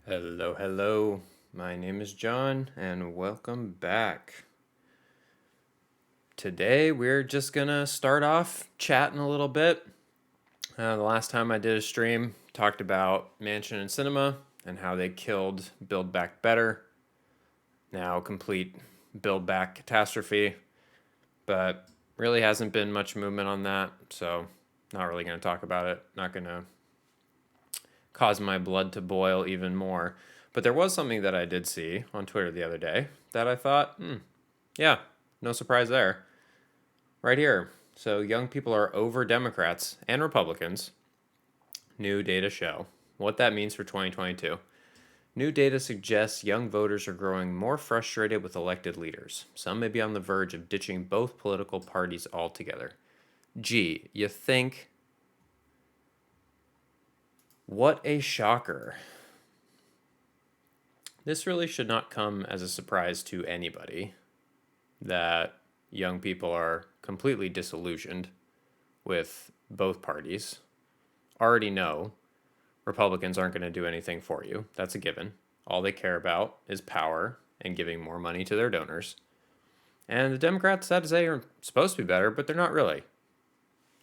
Hello, hello. My name is John, and welcome back. Today, we're just gonna start off chatting a little bit. The last time I did a stream, talked about Mansion and Cinema and how they killed Build Back Better. Now, complete Build Back catastrophe, but really hasn't been much movement on that, so not really gonna talk about it. Not gonna cause my blood to boil even more. But there was something that I did see on Twitter the other day that I thought, yeah, no surprise there. Right here. So young people are over Democrats and Republicans. New data show. What that means for 2022. New data suggests young voters are growing more frustrated with elected leaders. Some may be on the verge of ditching both political parties altogether. Gee, you think? What a shocker. This really should not come as a surprise to anybody that young people are completely disillusioned with both parties. Already know Republicans aren't going to do anything for you. That's a given. All they care about is power and giving more money to their donors. And the Democrats, sad to say, are supposed to be better, but they're not really.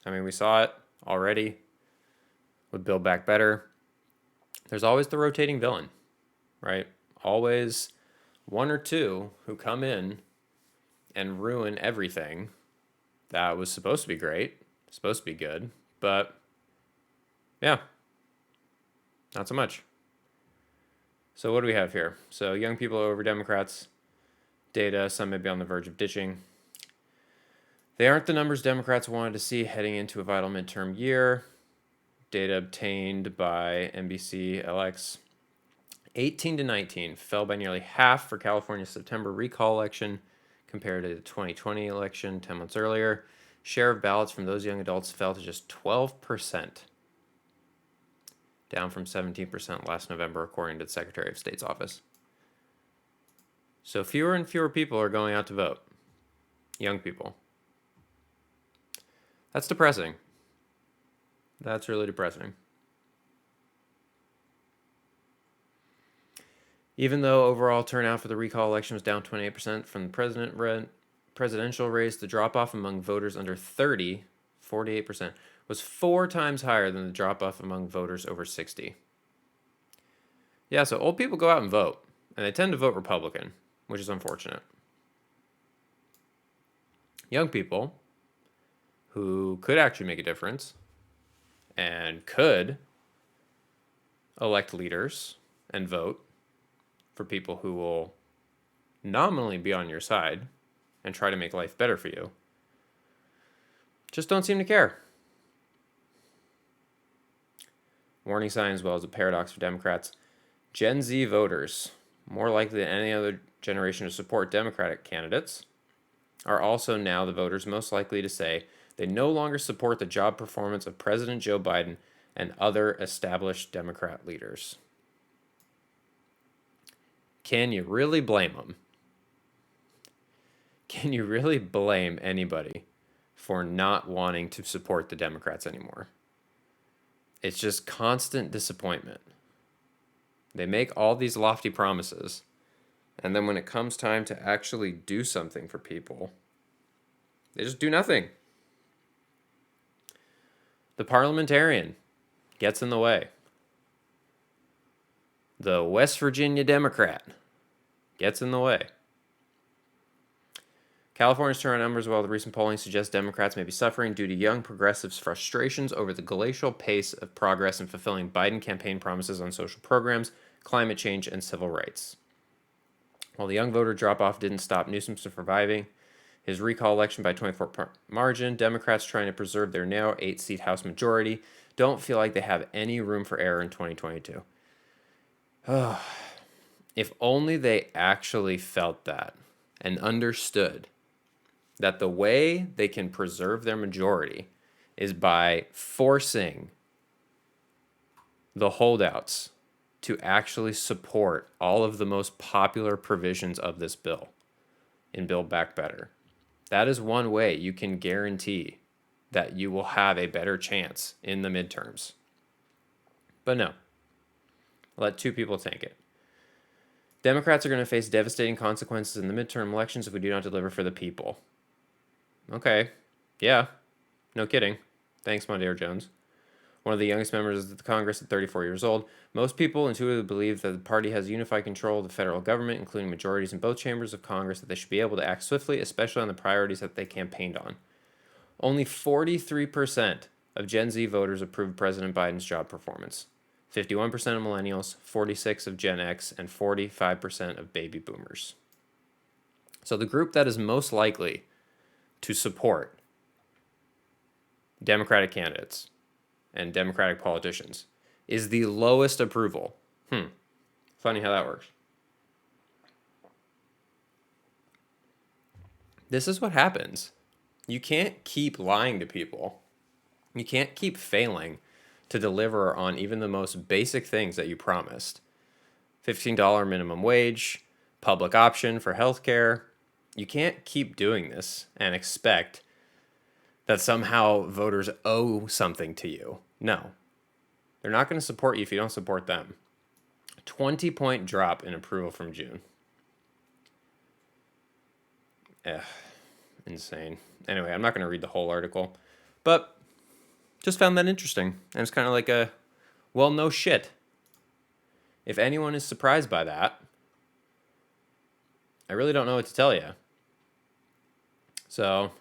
I mean, we saw it already with Build Back Better. There's always the rotating villain, right? Always one or two who come in and ruin everything that was supposed to be great, supposed to be good, but yeah, not so much. So what do we have here? So young people over Democrats, data, some may be on the verge of ditching. They aren't the numbers Democrats wanted to see heading into a vital midterm year. Data obtained by NBC LX. 18 to 19 fell by nearly half for California's September recall election compared to the 2020 election 10 months earlier. Share of ballots from those young adults fell to just 12%, down from 17% last November, according to the Secretary of State's office. So fewer and fewer people are going out to vote. Young people. That's depressing. That's really depressing. Even though overall turnout for the recall election was down 28% from the presidential race, the drop-off among voters under 30, 48%, was 4 times higher than the drop-off among voters over 60. Yeah, so old people go out and vote, and they tend to vote Republican, which is unfortunate. Young people who could actually make a difference and could elect leaders and vote for people who will nominally be on your side and try to make life better for you, just don't seem to care. Warning sign as well as a paradox for Democrats. Gen Z voters, more likely than any other generation to support Democratic candidates, are also now the voters most likely to say they no longer support the job performance of President Joe Biden and other established Democrat leaders. Can you really blame them? Can you really blame anybody for not wanting to support the Democrats anymore? It's just constant disappointment. They make all these lofty promises, and then when it comes time to actually do something for people, they just do nothing. The parliamentarian gets in the way. The West Virginia Democrat gets in the way. California's turnout numbers, while the recent polling suggests Democrats may be suffering due to young progressives' frustrations over the glacial pace of progress in fulfilling Biden campaign promises on social programs, climate change, and civil rights. While the young voter drop-off didn't stop Newsom from surviving his recall election by 24 margin, Democrats trying to preserve their narrow 8-seat House majority don't feel like they have any room for error in 2022. If only they actually felt that and understood that the way they can preserve their majority is by forcing the holdouts to actually support all of the most popular provisions of this bill in Build Back Better. That is one way you can guarantee that you will have a better chance in the midterms. But no, Let two people tank it. Democrats are going to face devastating consequences in the midterm elections if we do not deliver for the people. Okay. Yeah. No kidding. Thanks, Mondale Jones. One of the youngest members of the Congress at 34 years old. Most people intuitively believe that the party has unified control of the federal government, including majorities in both chambers of Congress, that they should be able to act swiftly, especially on the priorities that they campaigned on. Only 43% of Gen Z voters approved President Biden's job performance. 51% of millennials, 46% of Gen X, and 45% of baby boomers. So the group that is most likely to support Democratic candidates and Democratic politicians is the lowest approval. Funny how that works. This is what happens. You can't keep lying to people. You can't keep failing to deliver on even the most basic things that you promised. $15 minimum wage, public option for healthcare. You can't keep doing this and expect that somehow voters owe something to you. No. They're not going to support you if you don't support them. 20-point drop in approval from June. Insane. Anyway, I'm not going to read the whole article, but just found that interesting. And it's kind of like a, well, no shit. If anyone is surprised by that, I really don't know what to tell you. So,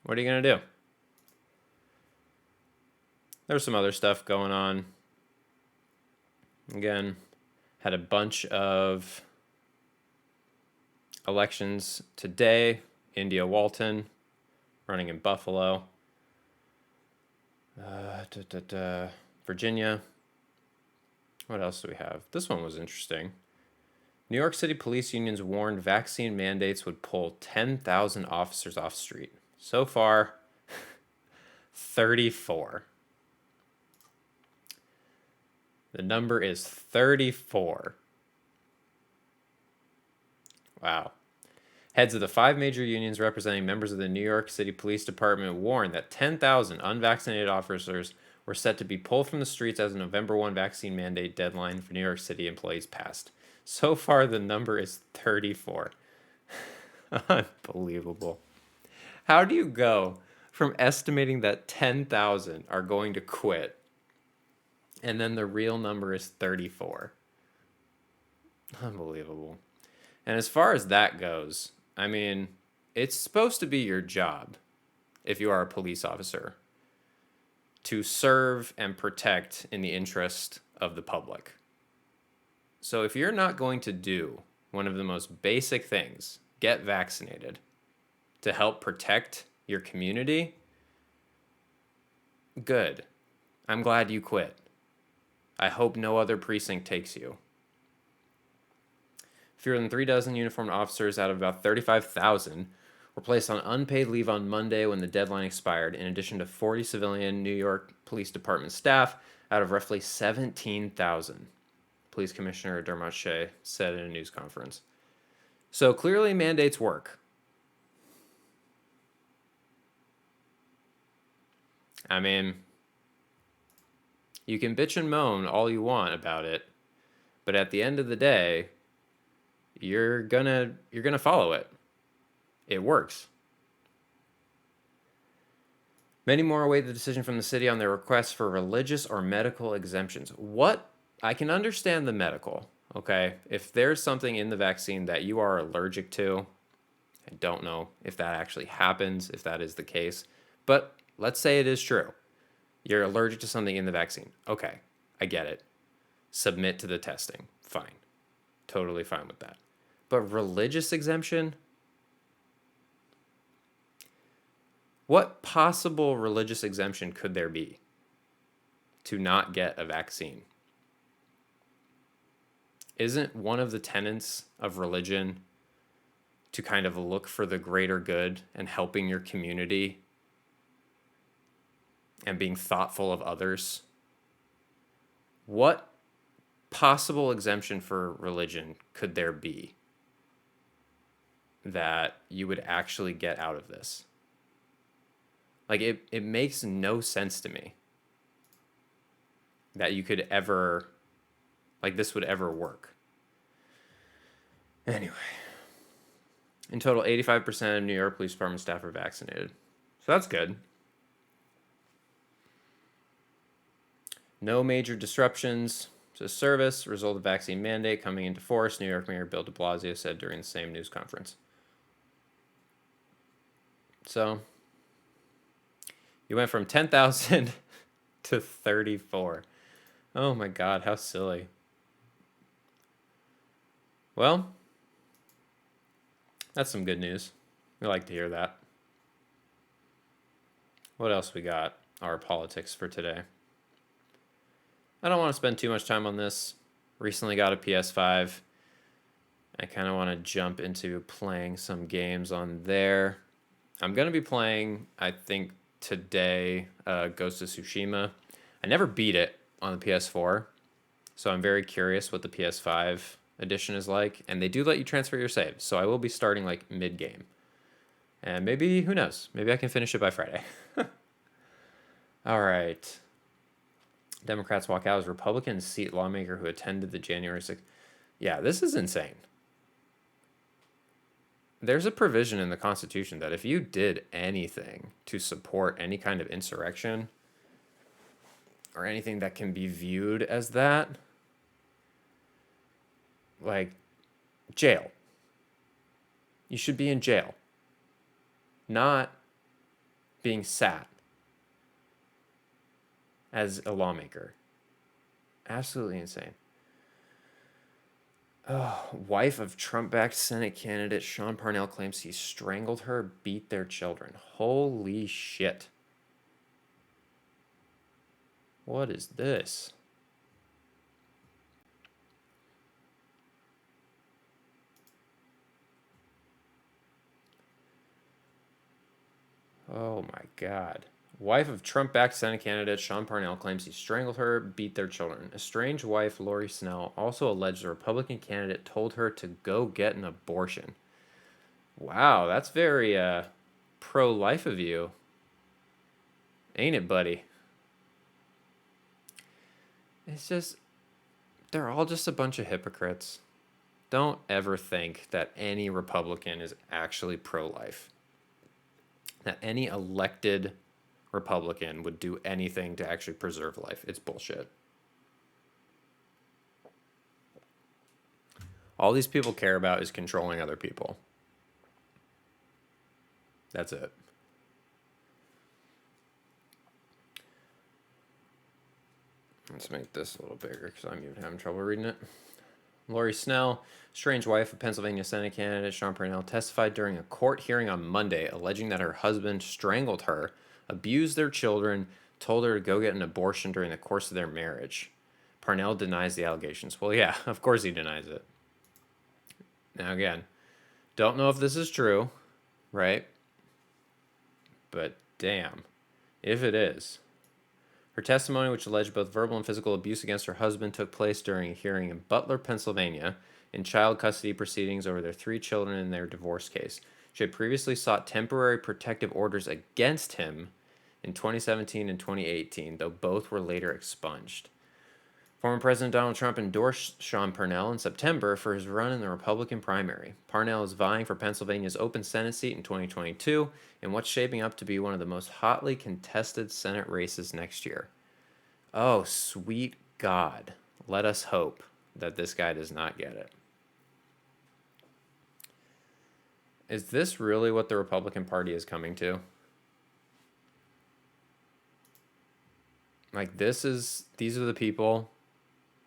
what are you going to do? There's some other stuff going on. Again, had a bunch of elections today. India Walton running in Buffalo. Virginia. What else do we have? This one was interesting. New York City police unions warned vaccine mandates would pull 10,000 officers off street. So far, 34. The number is 34. Wow. Heads of the 5 major unions representing members of the New York City Police Department warned that 10,000 unvaccinated officers were set to be pulled from the streets as the November 1 vaccine mandate deadline for New York City employees passed. So far, the number is 34. Unbelievable. How do you go from estimating that 10,000 are going to quit and then the real number is 34? Unbelievable. And as far as that goes, I mean, it's supposed to be your job, if you are a police officer, to serve and protect in the interest of the public. So if you're not going to do one of the most basic things, get vaccinated, to help protect your community, good. I'm glad you quit. I hope no other precinct takes you. Fewer than 36 uniformed officers out of about 35,000 were placed on unpaid leave on Monday when the deadline expired, in addition to 40 civilian New York Police Department staff out of roughly 17,000, Police Commissioner Dermot Shea said in a news conference. So clearly mandates work. I mean, you can bitch and moan all you want about it, but at the end of the day, you're gonna follow it. It works. Many more await the decision from the city on their requests for religious or medical exemptions. What? I can understand the medical, okay? If there's something in the vaccine that you are allergic to, I don't know if that actually happens, if that is the case, but let's say it is true. You're allergic to something in the vaccine. Okay, I get it. Submit to the testing. Fine. Totally fine with that. But religious exemption? What possible religious exemption could there be to not get a vaccine? Isn't one of the tenets of religion to kind of look for the greater good and helping your community and being thoughtful of others? What possible exemption for religion could there be that you would actually get out of this? Like, it makes no sense to me. that you could ever, like, this would ever work. Anyway, in total, 85% of New York Police Department staff are vaccinated. So that's good. No major disruptions to service result of vaccine mandate coming into force, New York Mayor Bill de Blasio said during the same news conference. So, you went from 10,000 to 34. Oh my God, how silly. Well, that's some good news. We like to hear that. What else we got? Our politics for today. I don't want to spend too much time on this. Recently got a PS5. I kind of want to jump into playing some games on there. I'm going to be playing, I think, today, Ghost of Tsushima. I never beat it on the PS4, so I'm very curious what the PS5 edition is like. And they do let you transfer your saves, so I will be starting like mid-game. And maybe, who knows, maybe I can finish it by Friday. All right. Democrats walk out as Republicans seat lawmaker who attended the January 6th. Yeah, this is insane. There's a provision in the Constitution that if you did anything to support any kind of insurrection or anything that can be viewed as that, like jail. You should be in jail, not being sat as a lawmaker. Absolutely insane. Oh, wife of Trump-backed Senate candidate Sean Parnell claims he strangled her, beat their children. Holy shit. What is this? Oh my God. Wife of Trump-backed Senate candidate Sean Parnell claims he strangled her, beat their children. Estranged wife Lori Snell also alleged the Republican candidate told her to go get an abortion. Wow, that's very pro-life of you. Ain't it, buddy? It's just, they're all just a bunch of hypocrites. Don't ever think that any Republican is actually pro-life. That any elected Republican would do anything to actually preserve life. It's bullshit. All these people care about is controlling other people. That's it. Let's make this a little bigger because I'm even having trouble reading it. Lori Snell, strange wife of Pennsylvania Senate candidate Sean Parnell, testified during a court hearing on Monday, alleging that her husband strangled her, abused their children, told her to go get an abortion during the course of their marriage. Parnell denies the allegations. Well, yeah, of course he denies it. Now, again, don't know if this is true, right? But damn, if it is. Her testimony, which alleged both verbal and physical abuse against her husband, took place during a hearing in Butler, Pennsylvania, in child custody proceedings over their 3 children in their divorce case. She had previously sought temporary protective orders against him in 2017 and 2018, though both were later expunged. Former President Donald Trump endorsed Sean Parnell in September for his run in the Republican primary. Parnell is vying for Pennsylvania's open Senate seat in 2022 in what's shaping up to be one of the most hotly contested Senate races next year. Oh, sweet God. Let us hope that this guy does not get it. Is this really what the Republican Party is coming to? Like, these are the people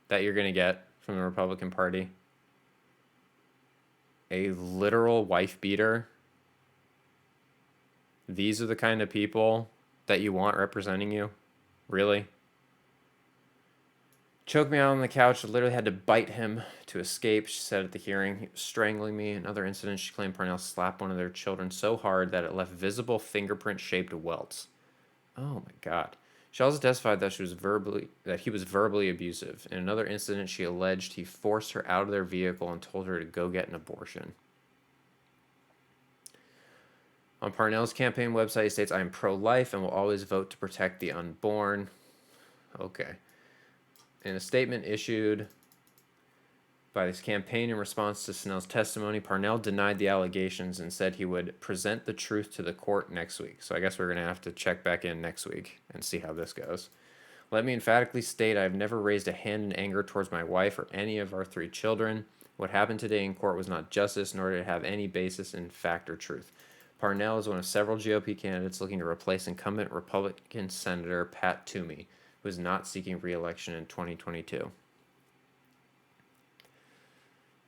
that you're going to get from the Republican Party. A literal wife beater. These are the kind of people that you want representing you? Really? Choked me out on the couch. I literally had to bite him to escape, she said at the hearing. He was strangling me. In other incidents, she claimed Parnell slapped one of their children so hard that it left visible fingerprint-shaped welts. Oh my God. She also testified that he was verbally abusive. In another incident, she alleged he forced her out of their vehicle and told her to go get an abortion. On Parnell's campaign website, he states, "I am pro-life and will always vote to protect the unborn." Okay. In a statement issued by this campaign in response to Snell's testimony, Parnell denied the allegations and said he would present the truth to the court next week. So I guess we're going to have to check back in next week and see how this goes. Let me emphatically state I have never raised a hand in anger towards my wife or any of our 3 children. What happened today in court was not justice, nor did it have any basis in fact or truth. Parnell is one of several GOP candidates looking to replace incumbent Republican Senator Pat Toomey, who is not seeking re-election in 2022.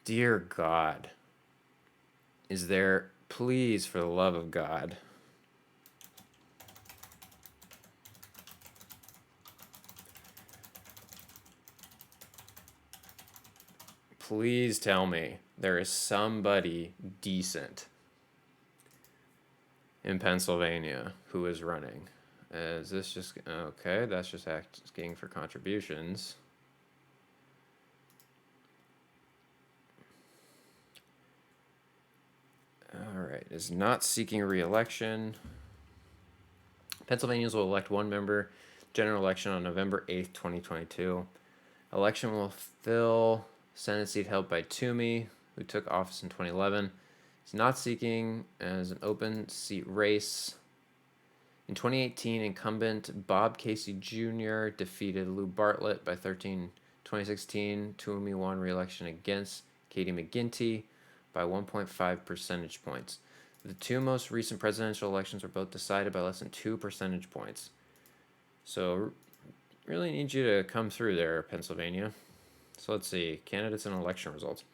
Dear God, is there, please, for the love of God, please tell me there is somebody decent in Pennsylvania who is running. Is this just, okay, that's just asking for contributions. All right, is not seeking re-election. Pennsylvanians will elect 1 member, general election on November 8th, 2022. Election will fill Senate seat held by Toomey, who took office in 2011. He's not seeking as an open seat race. In 2018, incumbent Bob Casey Jr. defeated Lou Bartlett by 13. 2016, Toomey won re-election against Katie McGinty by 1.5 percentage points. The 2 most recent presidential elections were both decided by less than 2 percentage points. So, really need you to come through there, Pennsylvania. So let's see, candidates and election results.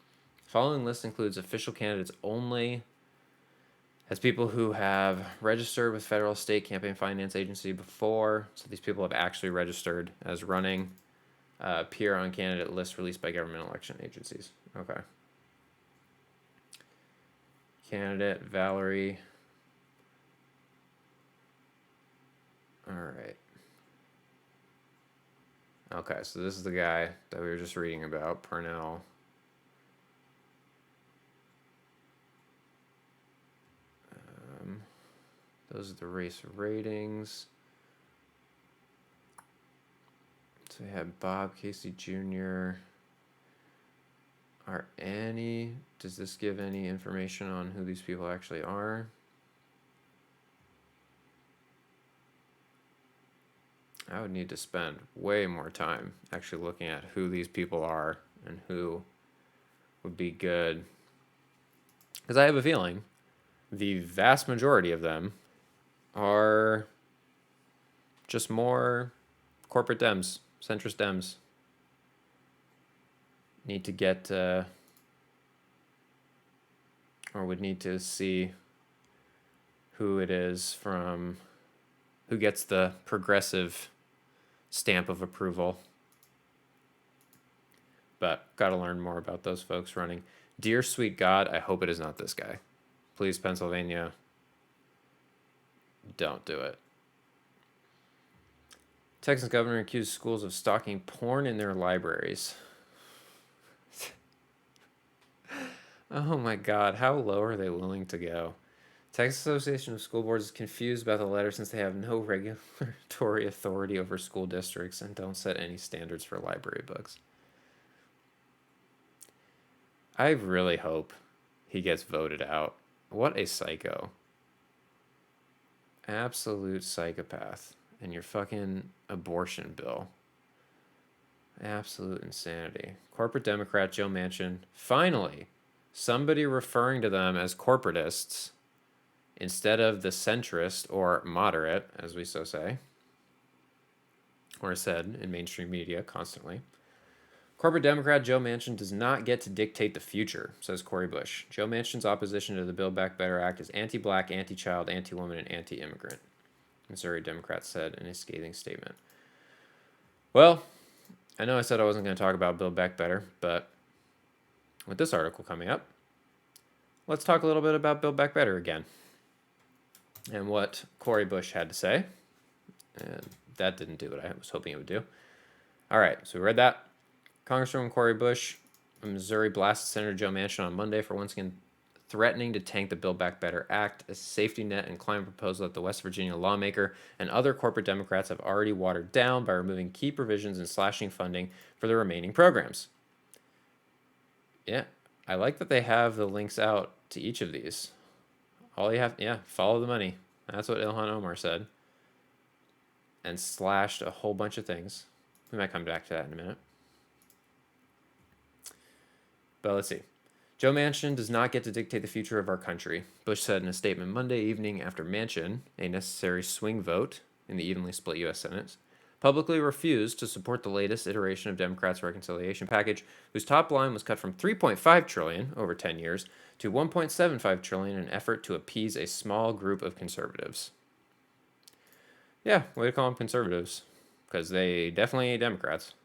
Following list includes official candidates only, has people who have registered with federal state campaign finance agency before, so these people have actually registered as running, appear on candidate lists released by government election agencies. Okay. Candidate Valerie. All right. Okay, so this is the guy that we were just reading about, Parnell. Those are the race ratings. So we have Bob Casey Jr. Does this give any information on who these people actually are? I would need to spend way more time actually looking at who these people are and who would be good. Because I have a feeling the vast majority of them are just more corporate Dems, centrist Dems. Need to get, or would need to see who it is from, who gets the progressive stamp of approval. But gotta learn more about those folks running. Dear sweet God, I hope it is not this guy. Please, Pennsylvania, don't do it. Texas governor accused schools of stocking porn in their libraries. Oh my God, how low are they willing to go? Texas Association of School Boards is confused about the letter since they have no regulatory authority over school districts and don't set any standards for library books. I really hope he gets voted out. What a psycho. Absolute psychopath. And your fucking abortion bill. Absolute insanity. Corporate Democrat Joe Manchin. Finally, somebody referring to them as corporatists instead of the centrist or moderate, as we so say, or said in mainstream media constantly. Corporate Democrat Joe Manchin does not get to dictate the future, says Cori Bush. Joe Manchin's opposition to the Build Back Better Act is anti-black, anti-child, anti-woman, and anti-immigrant, Missouri Democrats said in a scathing statement. Well, I know I said I wasn't going to talk about Build Back Better, but with this article coming up, let's talk a little bit about Build Back Better again and what Cori Bush had to say. And that didn't do what I was hoping it would do. All right, so we read that. Congresswoman Cori Bush of Missouri blasted Senator Joe Manchin on Monday for once again threatening to tank the Build Back Better Act, a safety net and climate proposal that the West Virginia lawmaker and other corporate Democrats have already watered down by removing key provisions and slashing funding for the remaining programs. Yeah, I like that they have the links out to each of these. All you have, follow the money. That's what Ilhan Omar said. And slashed a whole bunch of things. We might come back to that in a minute. But let's see. Joe Manchin does not get to dictate the future of our country, Bush said in a statement Monday evening after Manchin, a necessary swing vote in the evenly split U.S. Senate, publicly refused to support the latest iteration of Democrats' reconciliation package, whose top line was cut from $3.5 trillion over 10 years to $1.75 trillion in an effort to appease a small group of conservatives. Yeah, way to call them conservatives, because they definitely ain't Democrats.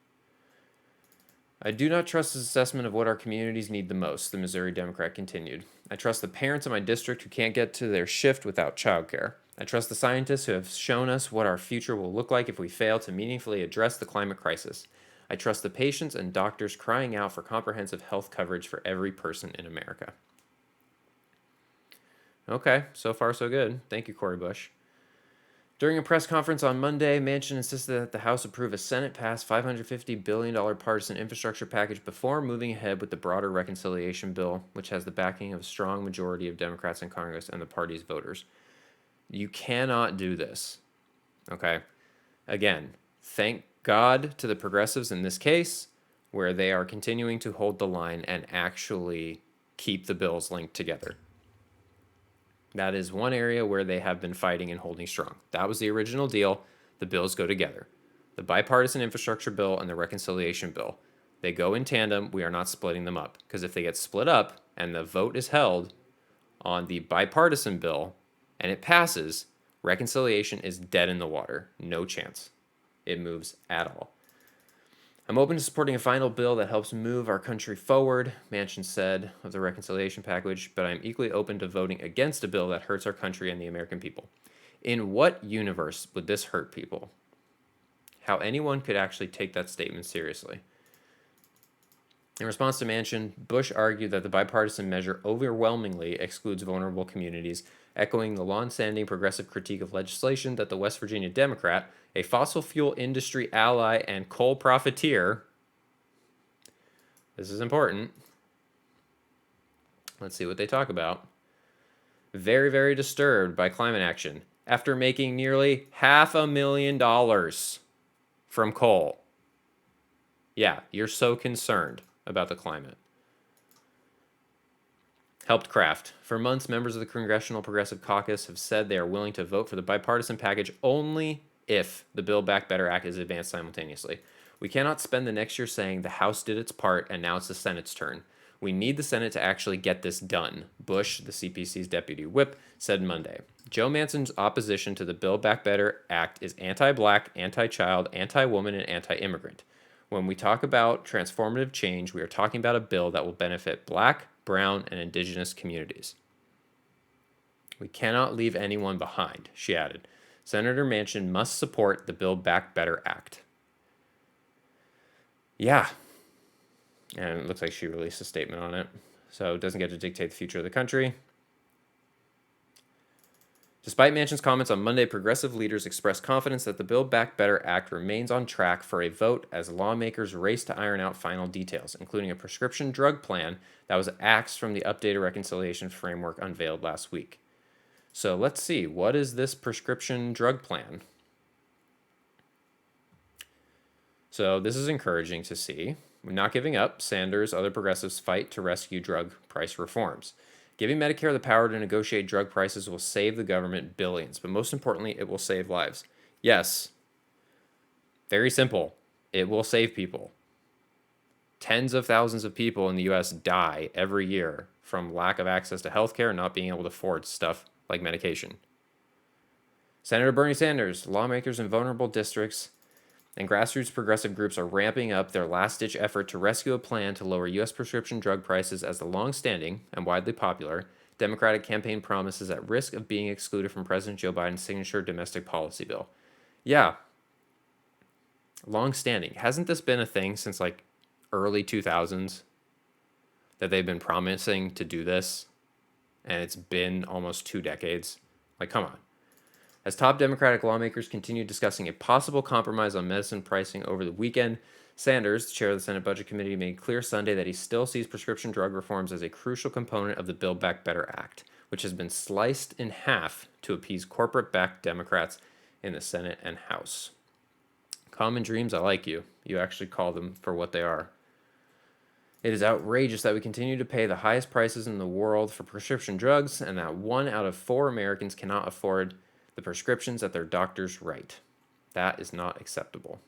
I do not trust his assessment of what our communities need the most, the Missouri Democrat continued. I trust the parents in my district who can't get to their shift without childcare. I trust the scientists who have shown us what our future will look like if we fail to meaningfully address the climate crisis. I trust the patients and doctors crying out for comprehensive health coverage for every person in America. Okay, so far so good. Thank you, Cori Bush. During a press conference on Monday, Manchin insisted that the House approve a Senate-passed $550 billion partisan infrastructure package before moving ahead with the broader reconciliation bill, which has the backing of a strong majority of Democrats in Congress and the party's voters. You cannot do this. Okay? Again, thank God to the progressives in this case, where they are continuing to hold the line and actually keep the bills linked together. That is one area where they have been fighting and holding strong. That was the original deal. The bills go together. The bipartisan infrastructure bill and the reconciliation bill. They go in tandem. We are not splitting them up. Because if they get split up and the vote is held on the bipartisan bill and it passes, reconciliation is dead in the water. No chance. It moves at all. I'm open to supporting a final bill that helps move our country forward, Manchin said of the reconciliation package, but I'm equally open to voting against a bill that hurts our country and the American people. In what universe would this hurt people? How anyone could actually take that statement seriously? In response to Manchin, Bush argued that the bipartisan measure overwhelmingly excludes vulnerable communities, echoing the long-standing progressive critique of legislation that the West Virginia Democrat, a fossil fuel industry ally and coal profiteer, this is important, let's see what they talk about, very, very disturbed by climate action after making nearly $500,000 from coal. Yeah, you're so concerned about the climate. Helped craft. For months, members of the Congressional Progressive Caucus have said they are willing to vote for the bipartisan package only if the Build Back Better Act is advanced simultaneously. We cannot spend the next year saying the House did its part and now it's the Senate's turn. We need the Senate to actually get this done, Bush, the CPC's deputy whip, said Monday. Joe Manchin's opposition to the Build Back Better Act is anti-black, anti-child, anti-woman, and anti-immigrant. When we talk about transformative change, we are talking about a bill that will benefit black, brown, and indigenous communities. We cannot leave anyone behind, she added. Senator Manchin must support the Build Back Better Act. Yeah. And it looks like she released a statement on it. So it doesn't get to dictate the future of the country. Despite Manchin's comments on Monday, progressive leaders expressed confidence that the Build Back Better Act remains on track for a vote as lawmakers race to iron out final details, including a prescription drug plan that was axed from the updated reconciliation framework unveiled last week. So let's see, what is this prescription drug plan? So this is encouraging to see. We're not giving up. Sanders, other progressives fight to rescue drug price reforms. Giving Medicare the power to negotiate drug prices will save the government billions, but most importantly, it will save lives. Yes, very simple. It will save people. Tens of thousands of people in the U.S. die every year from lack of access to healthcare and not being able to afford stuff like medication. Senator Bernie Sanders, lawmakers in vulnerable districts, and grassroots progressive groups are ramping up their last-ditch effort to rescue a plan to lower U.S. prescription drug prices as the long-standing and widely popular Democratic campaign promise is at risk of being excluded from President Joe Biden's signature domestic policy bill. Yeah, long-standing. Hasn't this been a thing since like early 2000s that they've been promising to do this? and it's been almost 2 decades. Like, come on. As top Democratic lawmakers continue discussing a possible compromise on medicine pricing over the weekend, Sanders, chair of the Senate Budget Committee, made clear Sunday that he still sees prescription drug reforms as a crucial component of the Build Back Better Act, which has been sliced in half to appease corporate-backed Democrats in the Senate and House. Common dreams, I like you. You actually call them for what they are. It is outrageous that we continue to pay the highest prices in the world for prescription drugs and that 1 out of 4 Americans cannot afford the prescriptions that their doctors write. That is not acceptable.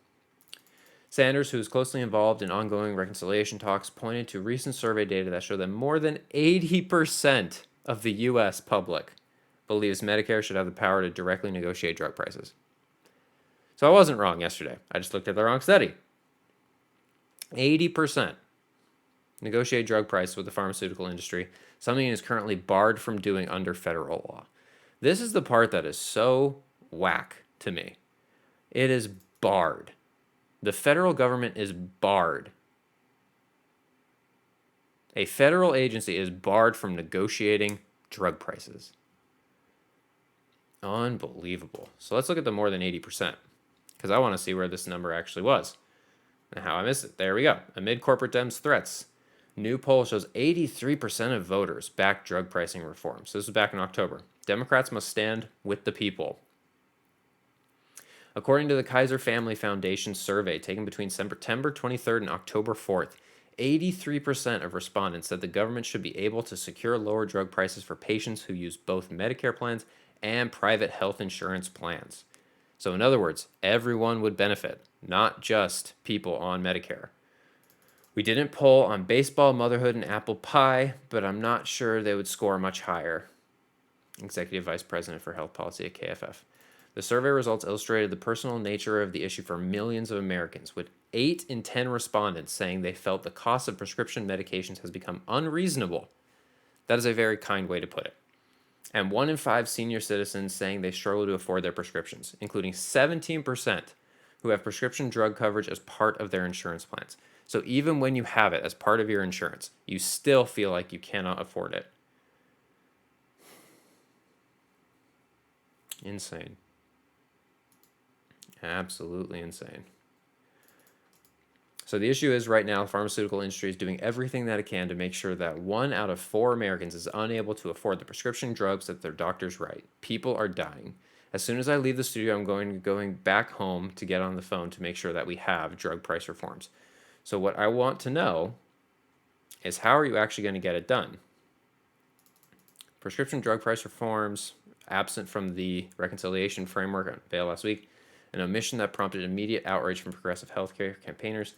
Sanders, who is closely involved in ongoing reconciliation talks, pointed to recent survey data that show that more than 80% of the U.S. public believes Medicare should have the power to directly negotiate drug prices. So I wasn't wrong yesterday. I just looked at the wrong study. 80% negotiate drug prices with the pharmaceutical industry, something is currently barred from doing under federal law. This is the part that is so whack to me. It is barred. The federal government is barred. A federal agency is barred from negotiating drug prices. Unbelievable. So let's look at the more than 80%, because I want to see where this number actually was and how I missed it. There we go. Amid corporate Dems' threats, new poll shows 83% of voters back drug pricing reform. So this was back in October. Democrats must stand with the people. According to the Kaiser Family Foundation survey taken between September 23rd and October 4th, 83% of respondents said the government should be able to secure lower drug prices for patients who use both Medicare plans and private health insurance plans. So in other words, everyone would benefit, not just people on Medicare. We didn't poll on baseball, motherhood, and apple pie, but I'm not sure they would score much higher. Executive Vice President for Health Policy at KFF. The survey results illustrated the personal nature of the issue for millions of Americans, with 8 in 10 respondents saying they felt the cost of prescription medications has become unreasonable. That is a very kind way to put it. And 1 in 5 senior citizens saying they struggle to afford their prescriptions, including 17% who have prescription drug coverage as part of their insurance plans. So even when you have it as part of your insurance, you still feel like you cannot afford it. Insane. Absolutely insane. So the issue is right now, the pharmaceutical industry is doing everything that it can to make sure that 1 out of 4 Americans is unable to afford the prescription drugs that their doctors write. People are dying. As soon as I leave the studio, I'm going back home to get on the phone to make sure that we have drug price reforms. So what I want to know is, how are you actually going to get it done? Prescription drug price reforms, absent from the reconciliation framework unveiled last week, an omission that prompted immediate outrage from progressive healthcare campaigners.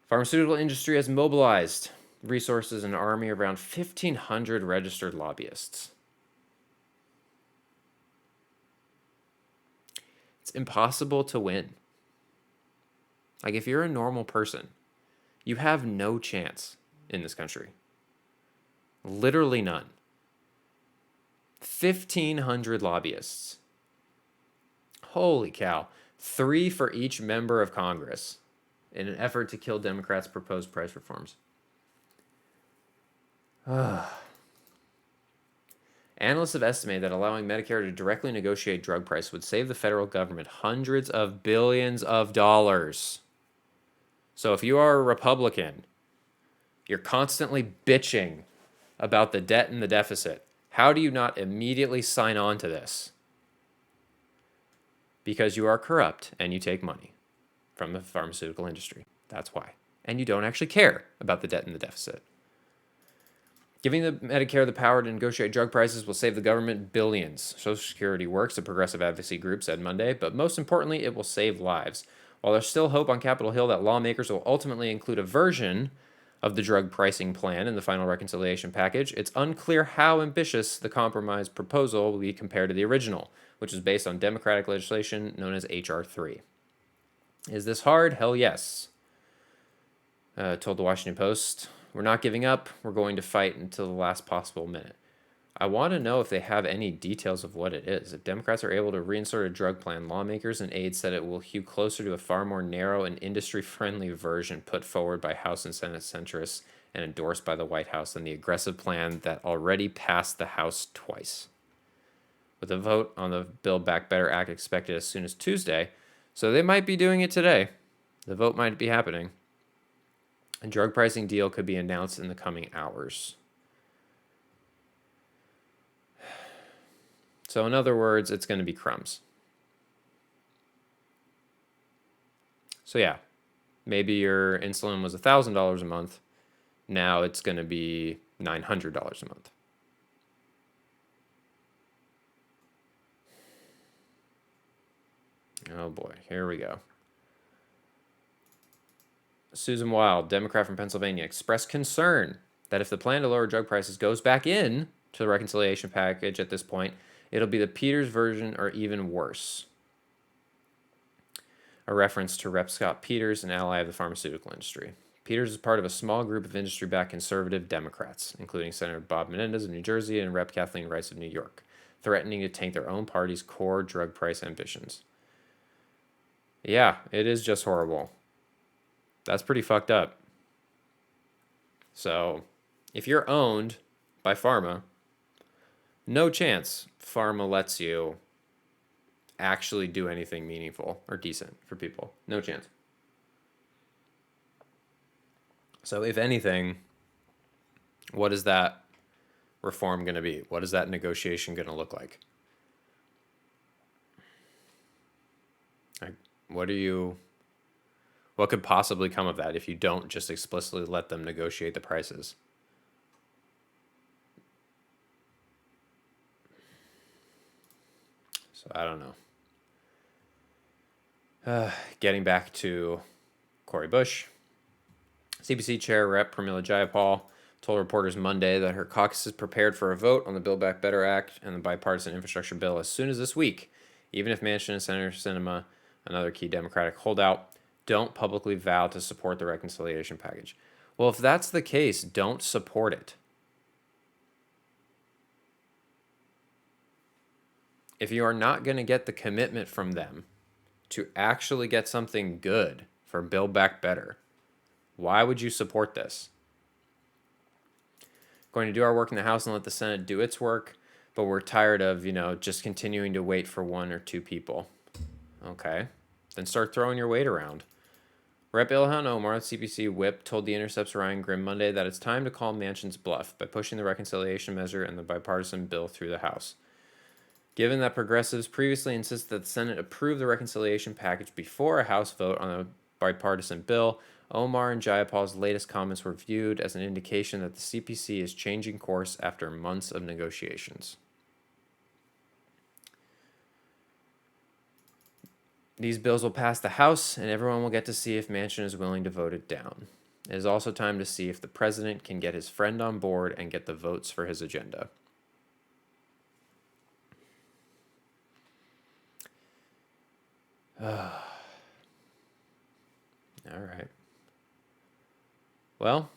Pharmaceutical industry has mobilized resources and an army of around 1,500 registered lobbyists. It's impossible to win. Like, if you're a normal person, you have no chance in this country. Literally none. 1,500 lobbyists. Holy cow. 3 for each member of Congress in an effort to kill Democrats' proposed price reforms. Analysts have estimated that allowing Medicare to directly negotiate drug price would save the federal government hundreds of billions of dollars. So if you are a Republican, you're constantly bitching about the debt and the deficit. How do you not immediately sign on to this? Because you are corrupt and you take money from the pharmaceutical industry. That's why. And you don't actually care about the debt and the deficit. Giving the Medicare the power to negotiate drug prices will save the government billions. Social Security works, a progressive advocacy group said Monday, but most importantly, it will save lives. While there's still hope on Capitol Hill that lawmakers will ultimately include a version of the drug pricing plan in the final reconciliation package, it's unclear how ambitious the compromise proposal will be compared to the original, which is based on Democratic legislation known as H.R. 3. Is this hard? Hell yes. Told the Washington Post, "We're not giving up. We're going to fight until the last possible minute." I want to know if they have any details of what it is. If Democrats are able to reinsert a drug plan, lawmakers and aides said it will hew closer to a far more narrow and industry-friendly version put forward by House and Senate centrists and endorsed by the White House than the aggressive plan that already passed the House twice. With a vote on the Build Back Better Act expected as soon as Tuesday, so they might be doing it today. The vote might be happening. A drug pricing deal could be announced in the coming hours. So in other words, it's going to be crumbs. So yeah, maybe your insulin was $1,000 a month. Now it's going to be $900 a month. Oh boy, here we go. Susan Wild, Democrat from Pennsylvania, expressed concern that if the plan to lower drug prices goes back in to the reconciliation package at this point, it'll be the Peters version or even worse. A reference to Rep. Scott Peters, an ally of the pharmaceutical industry. Peters is part of a small group of industry-backed conservative Democrats, including Senator Bob Menendez of New Jersey and Rep. Kathleen Rice of New York, threatening to tank their own party's core drug price ambitions. Yeah, it is just horrible. That's pretty fucked up. So, if you're owned by pharma, no chance pharma lets you actually do anything meaningful or decent for people. No chance. So, if anything, what is that reform going to be? What is that negotiation going to look like? What could possibly come of that if you don't just explicitly let them negotiate the prices? So I don't know. Getting back to Cori Bush, CPC Chair Rep. Pramila Jayapal told reporters Monday that her caucus is prepared for a vote on the Build Back Better Act and the bipartisan infrastructure bill as soon as this week, even if Manchin and Senator Sinema, another key Democratic holdout, don't publicly vow to support the reconciliation package. Well, if that's the case, don't support it. If you are not going to get the commitment from them to actually get something good for Build Back Better, why would you support this? Going to do our work in the House and let the Senate do its work, but we're tired of, just continuing to wait for one or two people. Okay, then start throwing your weight around. Rep. Ilhan Omar, CPC whip, told The Intercept's Ryan Grimm Monday that it's time to call Manchin's bluff by pushing the reconciliation measure and the bipartisan bill through the House. Given that progressives previously insisted that the Senate approve the reconciliation package before a House vote on a bipartisan bill, Omar and Jayapal's latest comments were viewed as an indication that the CPC is changing course after months of negotiations. These bills will pass the House, and everyone will get to see if Manchin is willing to vote it down. It is also time to see if the president can get his friend on board and get the votes for his agenda. All right. Well,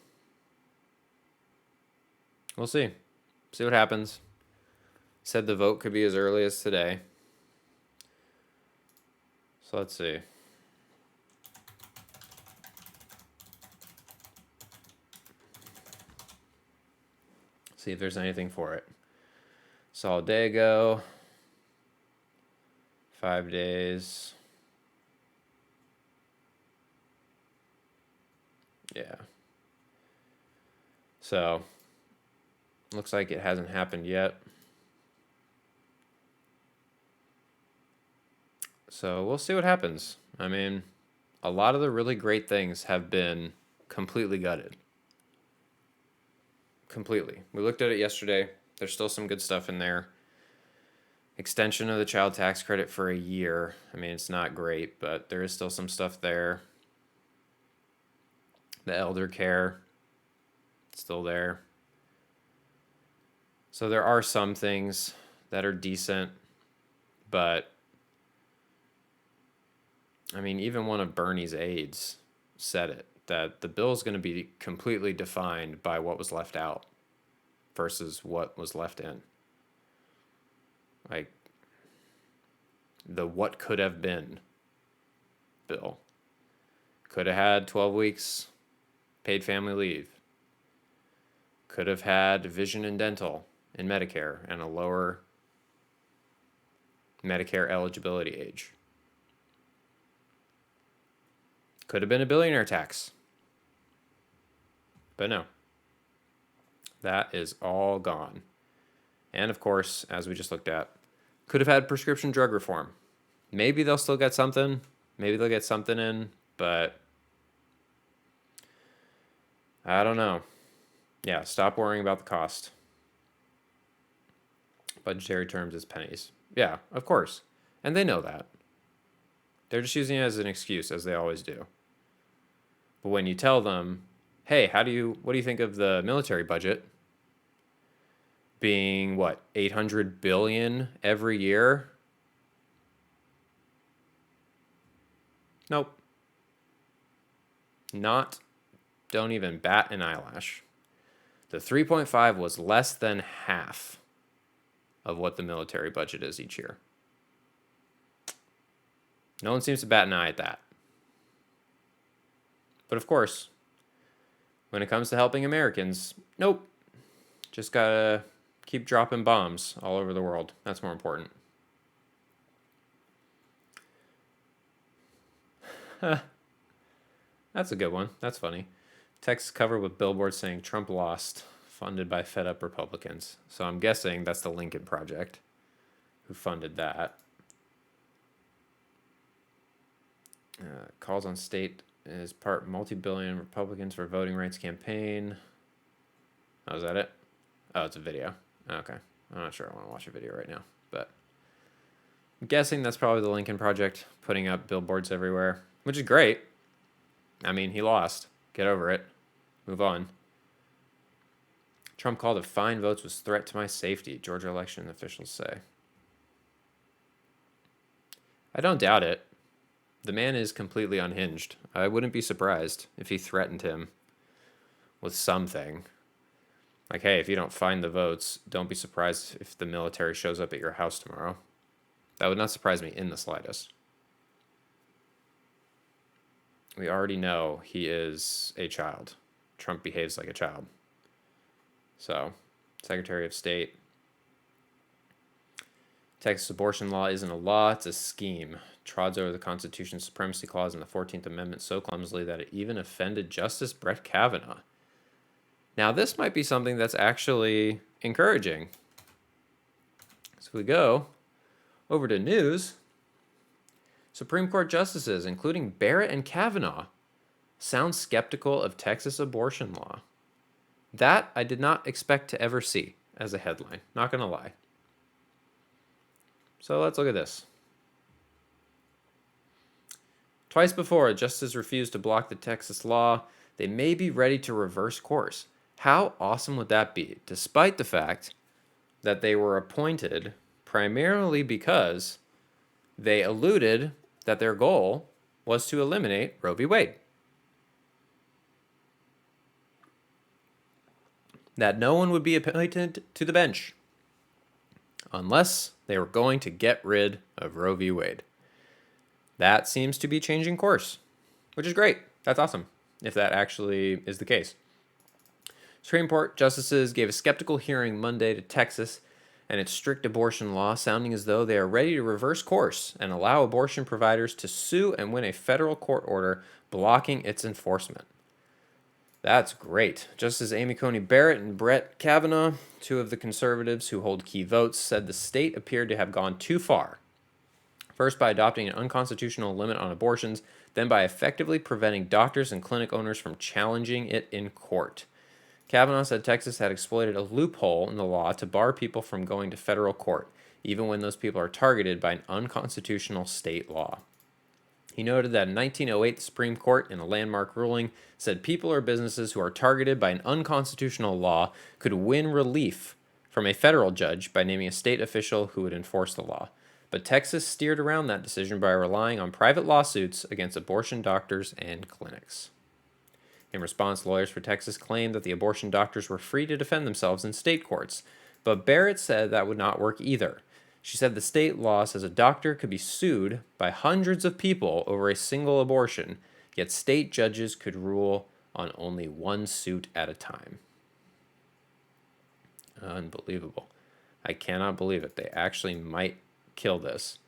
we'll see. See what happens. Said the vote could be as early as today. So let's see. See if there's anything for it. Solid day ago. 5 days. Yeah. So, looks like it hasn't happened yet. So we'll see what happens. I mean, a lot of the really great things have been completely gutted. Completely. We looked at it yesterday. There's still some good stuff in there. Extension of the child tax credit for a year. I mean, it's not great, but there is still some stuff there. The elder care, still there. So there are some things that are decent, but I mean, even one of Bernie's aides said it, that the bill is going to be completely defined by what was left out versus what was left in. Like, the what could have been bill. Could have had 12 weeks paid family leave. Could have had vision and dental in Medicare and a lower Medicare eligibility age. Could have been a billionaire tax. But no. That is all gone. And of course, as we just looked at, could have had prescription drug reform. Maybe they'll still get something. Maybe they'll get something in, but I don't know. Yeah, stop worrying about the cost. Budgetary terms is pennies. Yeah, of course. And they know that. They're just using it as an excuse, as they always do. But when you tell them, hey, what do you think of the military budget being, what, 800 billion every year? Nope. Don't even bat an eyelash. The 3.5 was less than half of what the military budget is each year. No one seems to bat an eye at that. But of course, when it comes to helping Americans, nope. Just gotta keep dropping bombs all over the world. That's more important. That's a good one. That's funny. Text covered with billboards saying Trump lost, funded by fed up Republicans. So I'm guessing that's the Lincoln Project who funded that. Calls on state is part multi-billion Republicans for voting rights campaign. Oh, is that it? Oh, it's a video. Okay. I'm not sure I want to watch a video right now, but I'm guessing that's probably the Lincoln Project putting up billboards everywhere, which is great. I mean, he lost. Get over it. Move on. Trump called it fine votes was threat to my safety, Georgia election officials say. I don't doubt it. The man is completely unhinged. I wouldn't be surprised if he threatened him with something. Like, hey, if you don't find the votes, don't be surprised if the military shows up at your house tomorrow. That would not surprise me in the slightest. We already know he is a child. Trump behaves like a child. So, Secretary of State. Texas abortion law isn't a law, it's a scheme. Trods over the Constitution's supremacy clause in the 14th Amendment so clumsily that it even offended Justice Brett Kavanaugh. Now, this might be something that's actually encouraging. So we go over to news. Supreme Court justices, including Barrett and Kavanaugh, sound skeptical of Texas abortion law. That I did not expect to ever see as a headline, not going to lie. So let's look at this. Twice before, justices refused to block the Texas law. They may be ready to reverse course. How awesome would that be? Despite the fact that they were appointed primarily because they alluded that their goal was to eliminate Roe v. Wade. That no one would be appointed to the bench unless they were going to get rid of Roe v. Wade. That seems to be changing course, which is great. That's awesome, if that actually is the case. Supreme Court justices gave a skeptical hearing Monday to Texas and its strict abortion law, sounding as though they are ready to reverse course and allow abortion providers to sue and win a federal court order blocking its enforcement. That's great. Justices Amy Coney Barrett and Brett Kavanaugh, two of the conservatives who hold key votes, said the state appeared to have gone too far. First, by adopting an unconstitutional limit on abortions, then by effectively preventing doctors and clinic owners from challenging it in court. Kavanaugh said Texas had exploited a loophole in the law to bar people from going to federal court, even when those people are targeted by an unconstitutional state law. He noted that in 1908, the Supreme Court, in a landmark ruling, said people or businesses who are targeted by an unconstitutional law could win relief from a federal judge by naming a state official who would enforce the law. But Texas steered around that decision by relying on private lawsuits against abortion doctors and clinics. In response, lawyers for Texas claimed that the abortion doctors were free to defend themselves in state courts, but Barrett said that would not work either. She said the state law says a doctor could be sued by hundreds of people over a single abortion, yet state judges could rule on only one suit at a time. Unbelievable. I cannot believe it. They actually might kill this.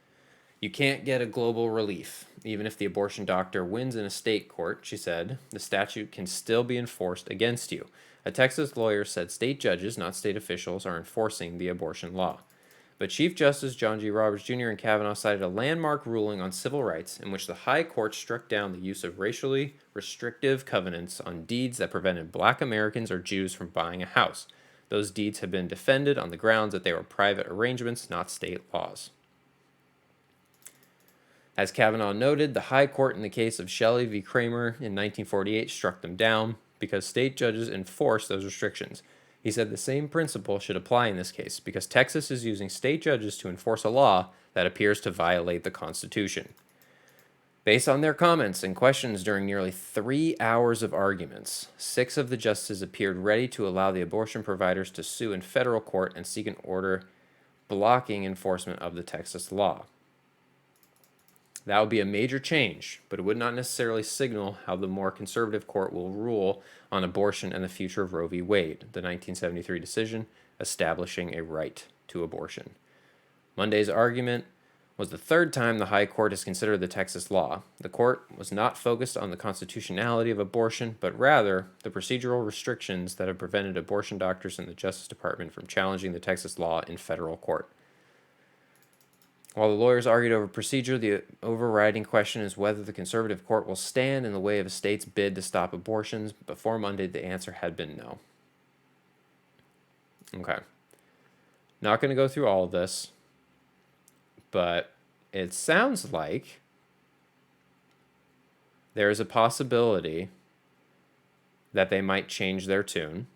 You can't get a global relief. Even if the abortion doctor wins in a state court, she said, the statute can still be enforced against you. A Texas lawyer said state judges, not state officials, are enforcing the abortion law. But Chief Justice John G. Roberts Jr. and Kavanaugh cited a landmark ruling on civil rights in which the High Court struck down the use of racially restrictive covenants on deeds that prevented black Americans or Jews from buying a house. Those deeds have been defended on the grounds that they were private arrangements, not state laws. As Kavanaugh noted, the High Court in the case of Shelley v. Kramer in 1948 struck them down because state judges enforced those restrictions. He said the same principle should apply in this case because Texas is using state judges to enforce a law that appears to violate the Constitution. Based on their comments and questions during nearly 3 hours of arguments, 6 of the justices appeared ready to allow the abortion providers to sue in federal court and seek an order blocking enforcement of the Texas law. That would be a major change, but it would not necessarily signal how the more conservative court will rule on abortion and the future of Roe v. Wade, the 1973 decision establishing a right to abortion. Monday's argument was the third time the High Court has considered the Texas law. The court was not focused on the constitutionality of abortion, but rather the procedural restrictions that have prevented abortion doctors in the Justice Department from challenging the Texas law in federal court. While the lawyers argued over procedure, the overriding question is whether the conservative court will stand in the way of a state's bid to stop abortions. Before Monday, the answer had been no. Okay. Not going to go through all of this, but it sounds like there is a possibility that they might change their tune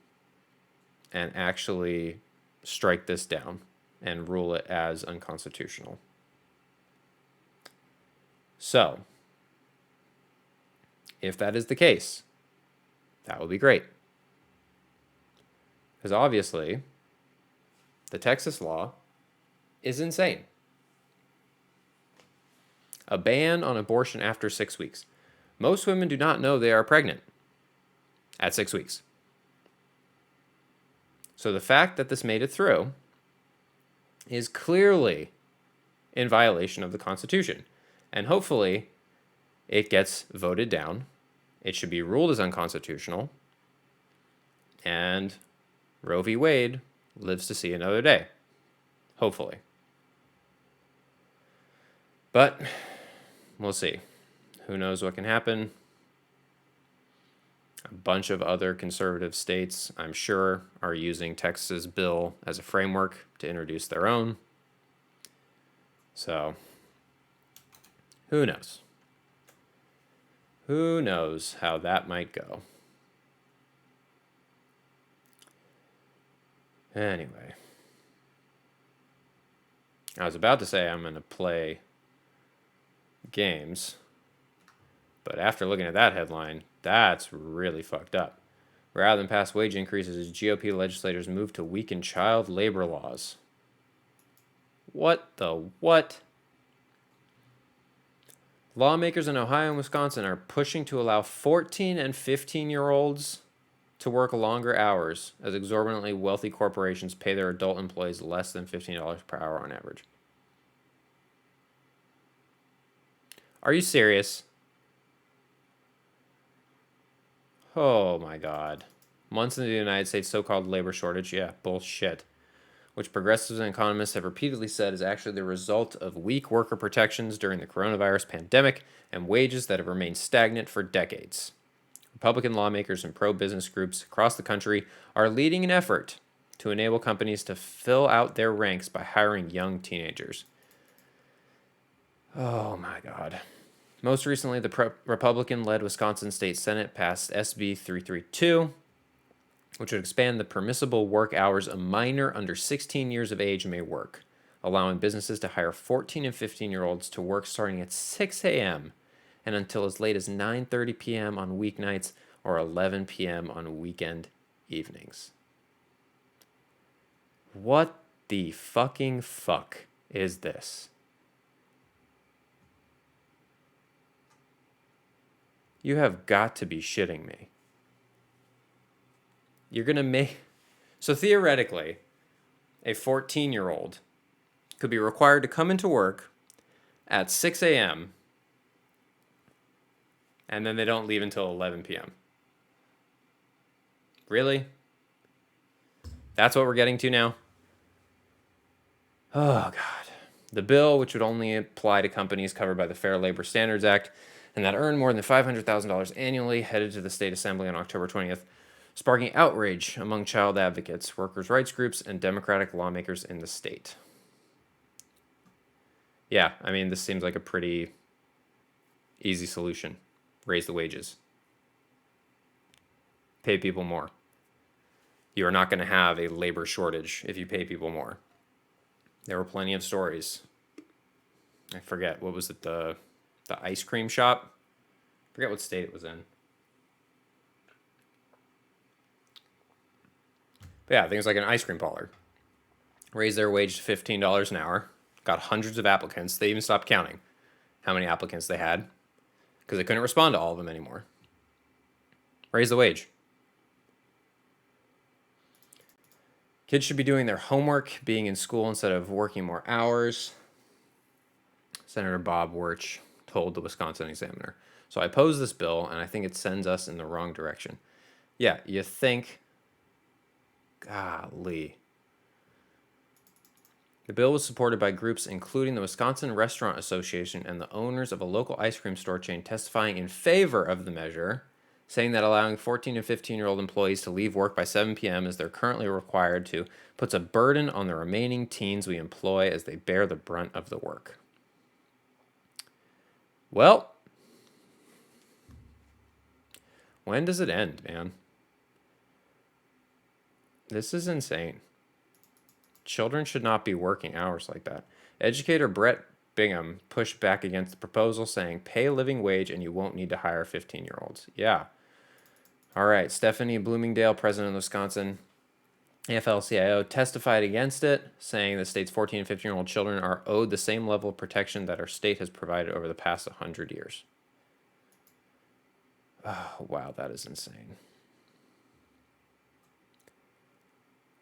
and actually strike this down and rule it as unconstitutional. So, if that is the case, that would be great. Because obviously, the Texas law is insane. A ban on abortion after 6 weeks. Most women do not know they are pregnant at 6 weeks. So the fact that this made it through is clearly in violation of the Constitution. And hopefully it gets voted down. It should be ruled as unconstitutional. And Roe v. Wade lives to see another day. Hopefully. But we'll see. Who knows what can happen? A bunch of other conservative states, I'm sure, are using Texas' bill as a framework to introduce their own. So, who knows? Who knows how that might go? Anyway. I was about to say I'm going to play games, but after looking at that headline, that's really fucked up. Rather than pass wage increases, GOP legislators move to weaken child labor laws. What the what? Lawmakers in Ohio and Wisconsin are pushing to allow 14 and 15-year-olds to work longer hours as exorbitantly wealthy corporations pay their adult employees less than $15 per hour on average. Are you serious? Oh my God. Months into the United States so-called labor shortage, yeah, bullshit, which progressives and economists have repeatedly said is actually the result of weak worker protections during the coronavirus pandemic and wages that have remained stagnant for decades. Republican lawmakers and pro-business groups across the country are leading an effort to enable companies to fill out their ranks by hiring young teenagers. Oh my God. Most recently, the Republican-led Wisconsin State Senate passed SB 332, which would expand the permissible work hours a minor under 16 years of age may work, allowing businesses to hire 14 and 15-year-olds to work starting at 6 a.m. and until as late as 9:30 p.m. on weeknights or 11 p.m. on weekend evenings. What the fucking fuck is this? You have got to be shitting me. You're going to make... So theoretically, a 14-year-old could be required to come into work at 6 a.m. and then they don't leave until 11 p.m. Really? That's what we're getting to now? Oh, God. The bill, which would only apply to companies covered by the Fair Labor Standards Act and that earn more than $500,000 annually, headed to the state assembly on October 20th, sparking outrage among child advocates, workers' rights groups, and Democratic lawmakers in the state. Yeah, I mean, this seems like a pretty easy solution. Raise the wages. Pay people more. You are not going to have a labor shortage if you pay people more. There were plenty of stories. I forget, what was it, the ice cream shop? I forget what state it was in. But yeah, things like an ice cream parlor raised their wage to $15 an hour, got hundreds of applicants. They even stopped counting how many applicants they had because they couldn't respond to all of them anymore. Raise the wage. Kids should be doing their homework, being in school instead of working more hours. Senator Bob Wirtz told the Wisconsin Examiner. So I oppose this bill, and I think it sends us in the wrong direction. Yeah, you think, golly. The bill was supported by groups including the Wisconsin Restaurant Association and the owners of a local ice cream store chain testifying in favor of the measure, saying that allowing 14 and 15-year-old employees to leave work by 7 p.m. as they're currently required to puts a burden on the remaining teens we employ as they bear the brunt of the work. Well, when does it end, man? This is insane. Children should not be working hours like that. Educator Brett Bingham pushed back against the proposal, saying, pay a living wage and you won't need to hire 15-year-olds. Yeah. All right. Stephanie Bloomingdale, president of Wisconsin AFL-CIO, testified against it, saying the state's 14 and 15-year-old children are owed the same level of protection that our state has provided over the past 100 years. Oh, wow, that is insane.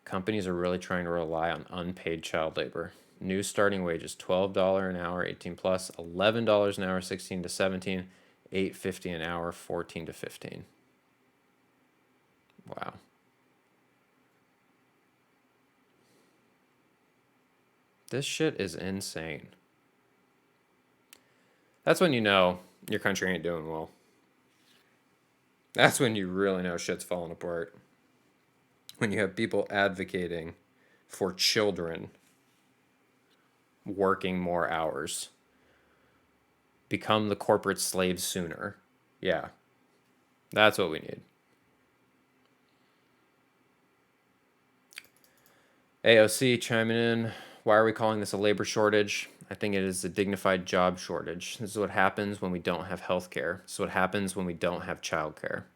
Companies are really trying to rely on unpaid child labor. New starting wages, $12 an hour, 18 plus, $11 an hour, 16 to 17, $8.50 an hour, 14 to 15. Wow. This shit is insane. That's when you know your country ain't doing well. That's when you really know shit's falling apart. When you have people advocating for children working more hours. Become the corporate slaves sooner. Yeah. That's what we need. AOC chiming in. Why are we calling this a labor shortage? I think it is a dignified job shortage. This is what happens when we don't have health care. This is what happens when we don't have child care.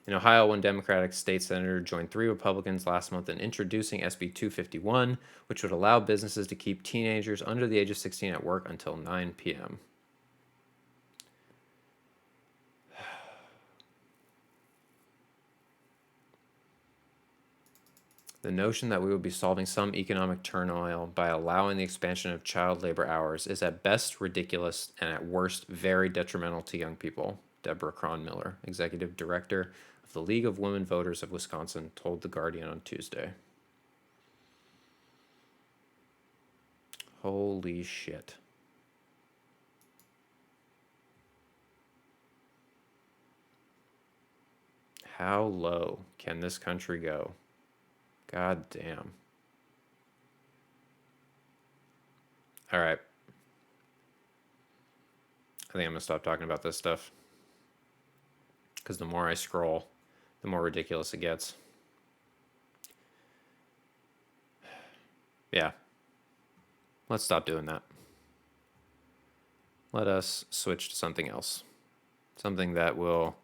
In Ohio, one Democratic state senator joined 3 Republicans last month in introducing SB 251, which would allow businesses to keep teenagers under the age of 16 at work until 9 p.m. The notion that we would be solving some economic turmoil by allowing the expansion of child labor hours is at best ridiculous and at worst very detrimental to young people, Deborah Cron-Miller, executive director of the League of Women Voters of Wisconsin, told The Guardian on Tuesday. Holy shit. How low can this country go? God damn. All right. I think I'm going to stop talking about this stuff. Because the more I scroll, the more ridiculous it gets. Yeah. Let's stop doing that. Let us switch to something else. Something that will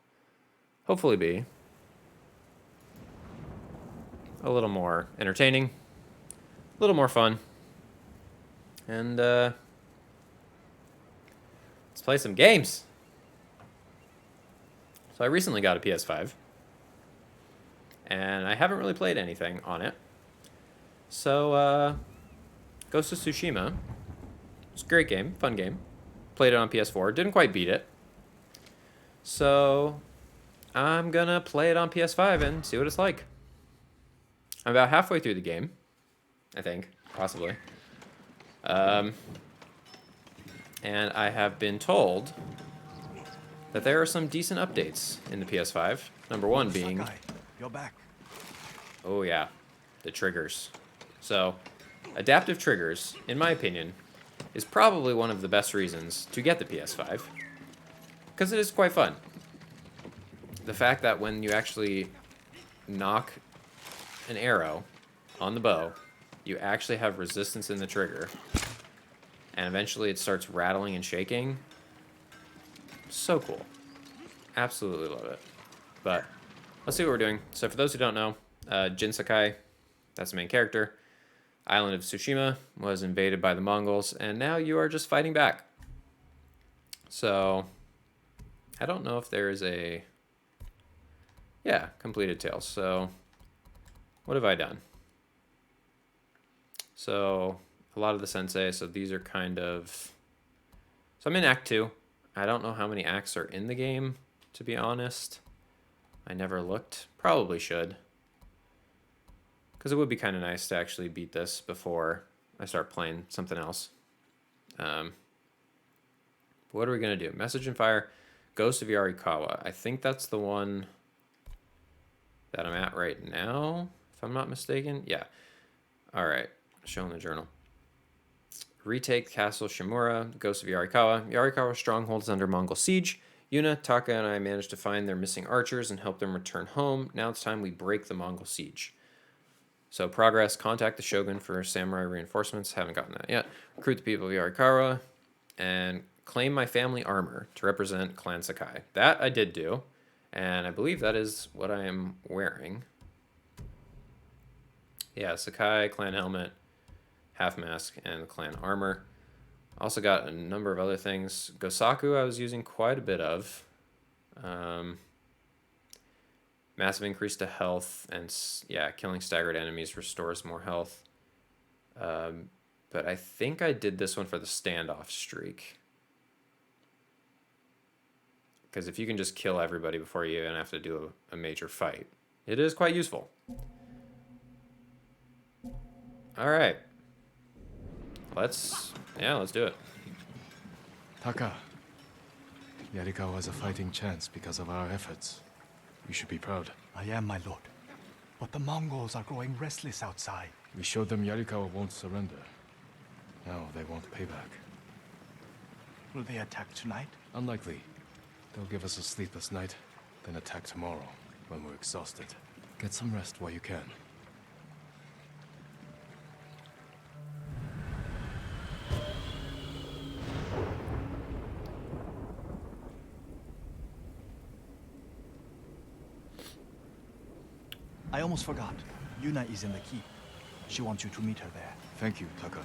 hopefully be a little more entertaining, a little more fun, and let's play some games. So I recently got a PS5, and I haven't really played anything on it. So, Ghost of Tsushima. It's a great game, fun game. Played it on PS4. Didn't quite beat it. So, I'm gonna play it on PS5 and see what it's like. I'm about halfway through the game, I think, possibly. And I have been told that there are some decent updates in the PS5. Number one being... You're back. Oh yeah, the triggers. So, adaptive triggers, in my opinion, is probably one of the best reasons to get the PS5. Because it is quite fun. The fact that when you actually knock an arrow on the bow, you actually have resistance in the trigger. And eventually it starts rattling and shaking. So cool. Absolutely love it. But let's see what we're doing. So for those who don't know, Jin Sakai, that's the main character. Island of Tsushima was invaded by the Mongols, and now you are just fighting back. So I don't know if there is a... Yeah, completed tale. So what have I done? So a lot of the sensei, so these are kind of... So I'm in Act 2. I don't know how many acts are in the game, to be honest. I never looked. Probably should. Because it would be kind of nice to actually beat this before I start playing something else. What are we going to do? Message and Fire, Ghost of Yarikawa. I think that's the one that I'm at right now, if I'm not mistaken. Yeah. All right. Show in the journal. Retake Castle Shimura, Ghost of Yarikawa. Yarikawa stronghold is under Mongol siege. Yuna, Taka, and I managed to find their missing archers and help them return home. Now it's time we break the Mongol siege. So progress, contact the Shogun for samurai reinforcements. Haven't gotten that yet. Recruit the people of Yarikawa and claim my family armor to represent Clan Sakai. That I did do, and I believe that is what I am wearing. Yeah, Sakai, clan helmet, half mask, and clan armor. Also got a number of other things. Gosaku I was using quite a bit of. Massive increase to health, and yeah, killing staggered enemies restores more health. But I think I did this one for the standoff streak. Because if you can just kill everybody before you even have to do a major fight, it is quite useful. All right. Let's do it. Taka, Yarikawa has a fighting chance because of our efforts. You should be proud. I am, my lord. But the Mongols are growing restless outside. We showed them Yarikawa won't surrender. Now they won't pay back. Will they attack tonight? Unlikely. They'll give us a sleepless night, then attack tomorrow, when we're exhausted. Get some rest while you can. I almost forgot. Yuna is in the keep. She wants you to meet her there. Thank you, Taka.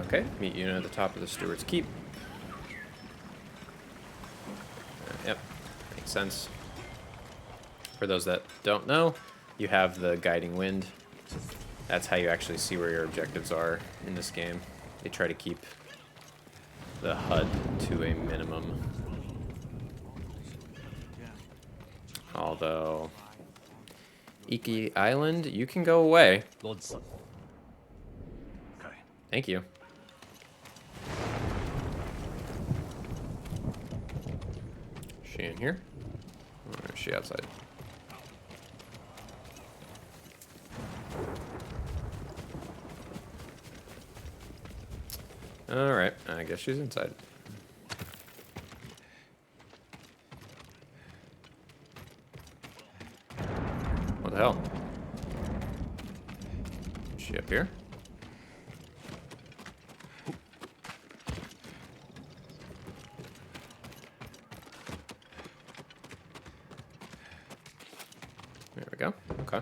Okay, meet Yuna at the top of the Steward's Keep. Yep, makes sense. For those that don't know, you have the guiding wind. That's how you actually see where your objectives are in this game. They try to keep the HUD to a minimum. Although, Iki Island, you can go away. Lord's son. Okay. Thank you. Is she in here? Or is she outside? Alright, I guess she's inside. What the hell? Is she up here? There we go. Okay.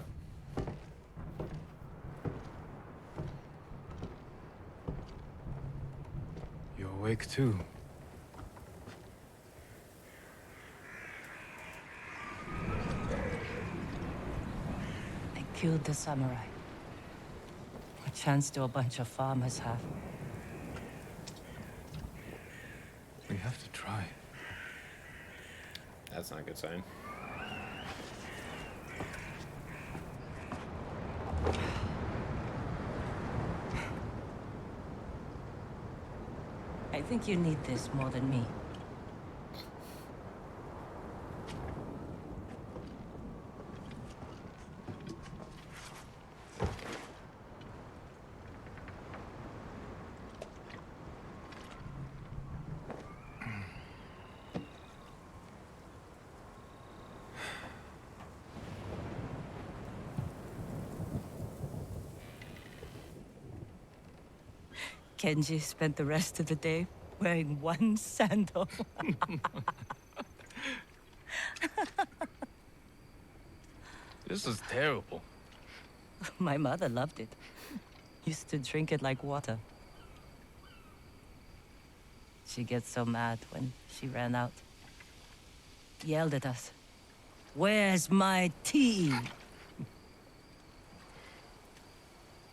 You're awake too. I killed the samurai. A chance to a bunch of farmers have. We have to try. That's not a good sign. I think you need this more than me. Kenji spent the rest of the day wearing one sandal. This is terrible. My mother loved it. Used to drink it like water. She gets so mad when she ran out. Yelled at us. Where's my tea?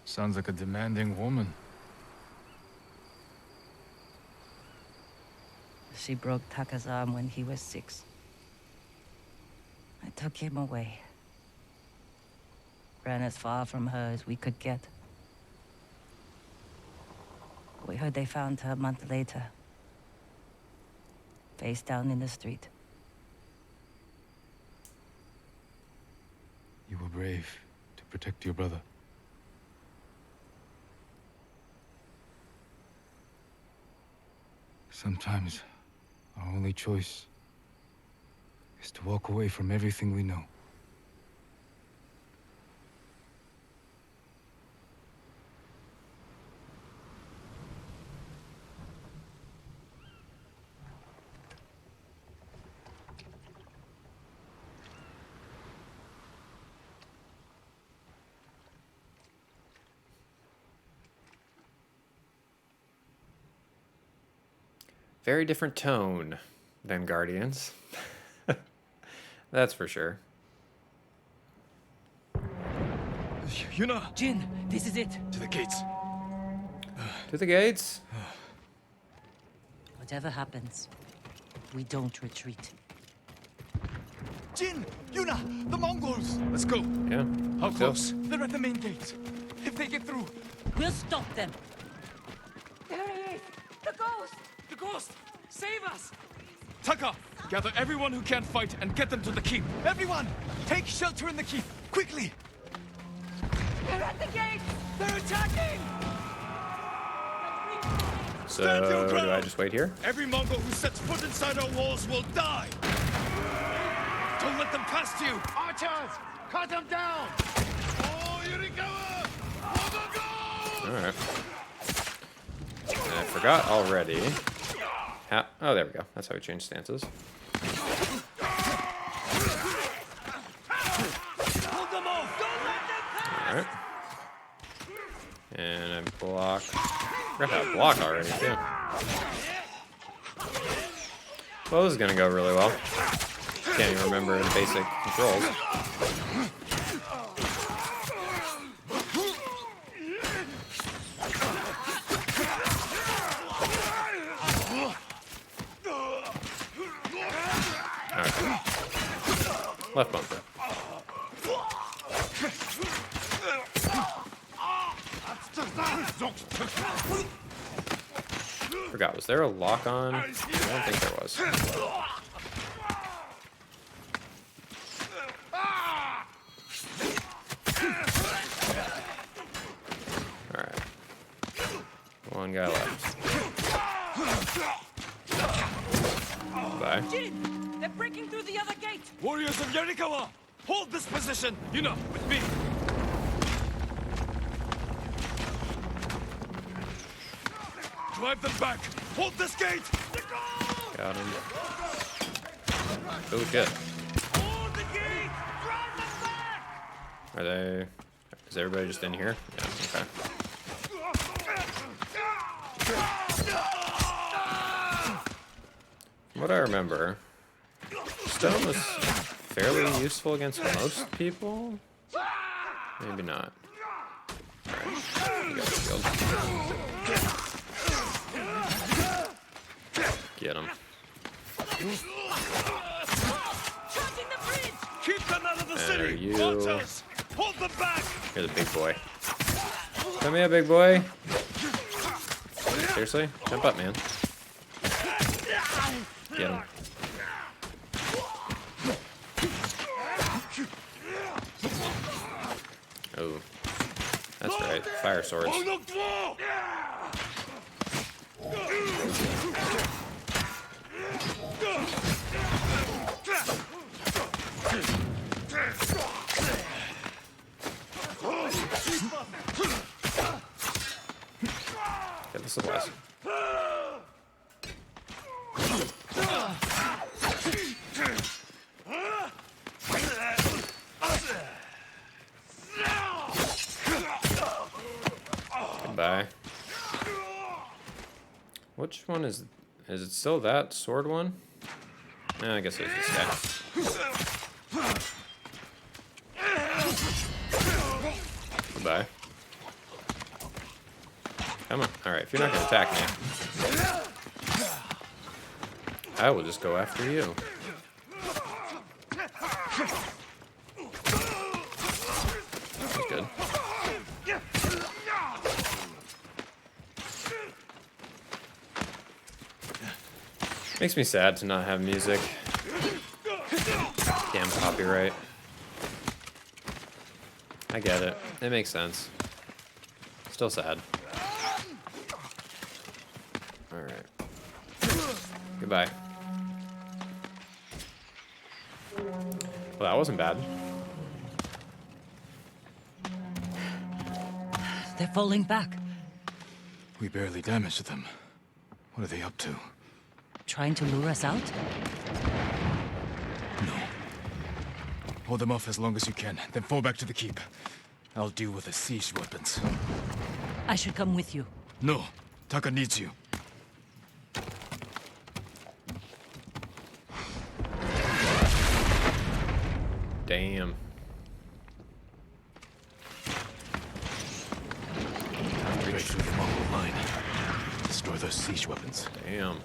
Sounds like a demanding woman. She broke Taka's arm when he was 6. I took him away. Ran as far from her as we could get. We heard they found her a month later. Face down in the street. You were brave to protect your brother. Sometimes our only choice is to walk away from everything we know. Very different tone than Guardians. That's for sure. Yuna! Jin, this is it. To the gates. To the gates. Whatever happens, we don't retreat. Jin! Yuna! The Mongols! Let's go. Yeah. How Go. close? They're at the main gate. If they get through... We'll stop them. There he is! The ghost! The ghost! Save us! Taka! Gather everyone who can't fight and get them to the keep. Everyone! Take shelter in the keep! Quickly! They're at the gate! They're attacking! So, Stand your do ground! I just wait here? Every Mongol who sets foot inside our walls will die! Don't let them past you! Archers! Cut them down! Oh, Yurikawa! Alright. I forgot already. Oh, there we go. That's how we change stances. Hold them off! Don't let them pass! Alright. And I block. I forgot how to block already, too. Well, this is gonna go really well. Can't even remember the basic controls. Left bumper. Forgot, was there a lock on? I don't think there was. Alright. One guy left. Bye. Jin! They're breaking through the other gate! Warriors of Yarikawa! Hold this position! Yuna, with me! Drive them back! Hold this gate! Got him. Oh shit. Hold the gate! Drive them back! Are they... Is everybody just in here? Yeah, okay. From what I remember, stone was fairly useful against most people? Maybe not. Alright. shield. Get him. Keep them out of the There city! you. Archers! Hold them back! You're the big boy. Come here, big boy. Seriously? Jump up, man. Get him. Oh. That's right. Fire swords. Get the supplies. Goodbye. Which one is it still that sword one? I guess it's this guy. Goodbye. Come on. Alright, if you're not gonna attack me, I will just go after you. That's good. Makes me sad to not have music. Damn copyright. I get it. It makes sense. Still sad. Alright. Goodbye. Well, that wasn't bad. They're falling back. We barely damaged them. What are they up to? Trying to lure us out? No. Hold them off as long as you can, then fall back to the keep. I'll deal with the siege weapons. I should come with you. No. Taka needs you. Damn. Break through the Mongol line. Destroy those siege weapons. Damn.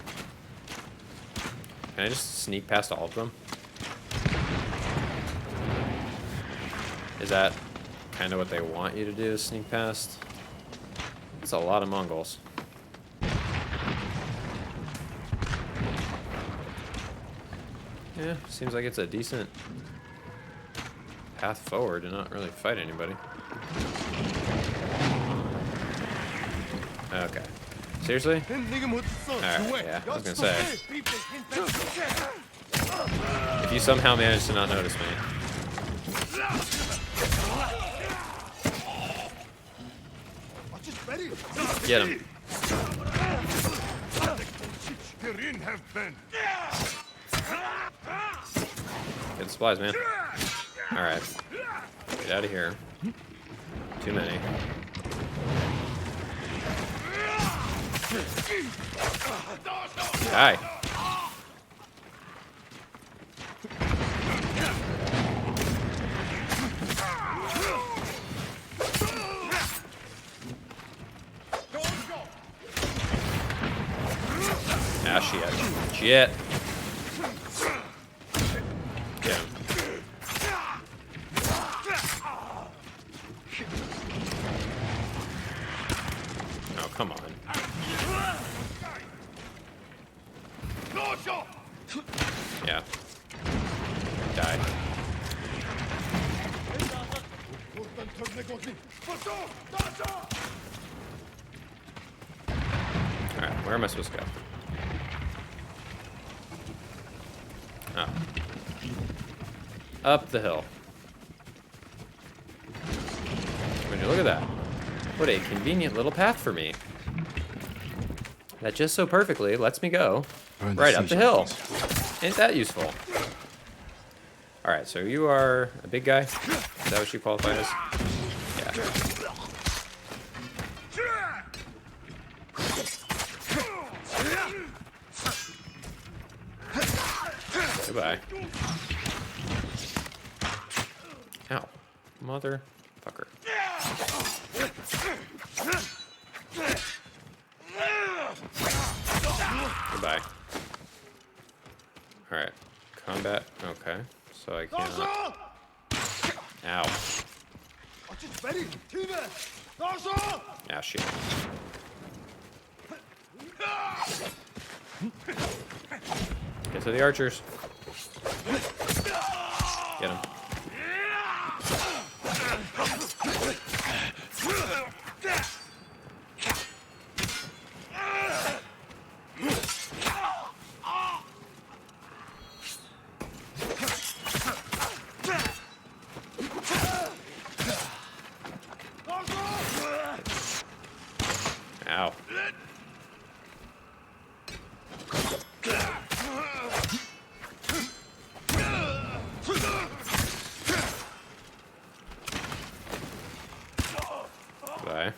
Can I just sneak past all of them? Is that kind of what they want you to do, is sneak past? That's a lot of Mongols. Yeah, seems like it's a decent path forward to not really fight anybody. Okay. Seriously? Alright, yeah, I was gonna say. If you somehow manage to not notice me. Get him. Get the supplies, man. Alright. Get out of here. Too many. Die. Ah, shit. Shit. Get him. Oh, come on. Yeah. Die. Alright, where am I supposed to go? Oh. Up the hill. Would you look at that? What a convenient little path for me. That just so perfectly lets me go right up the hill. Ain't that useful? Alright, so you are a big guy? Is that what you qualify as? Yeah. Goodbye. Ow. Motherfucker. Goodbye. Alright. Combat. Okay. So I can't. Ow. Ah, shit. Get to the archers. Get him. Ow. Goodbye.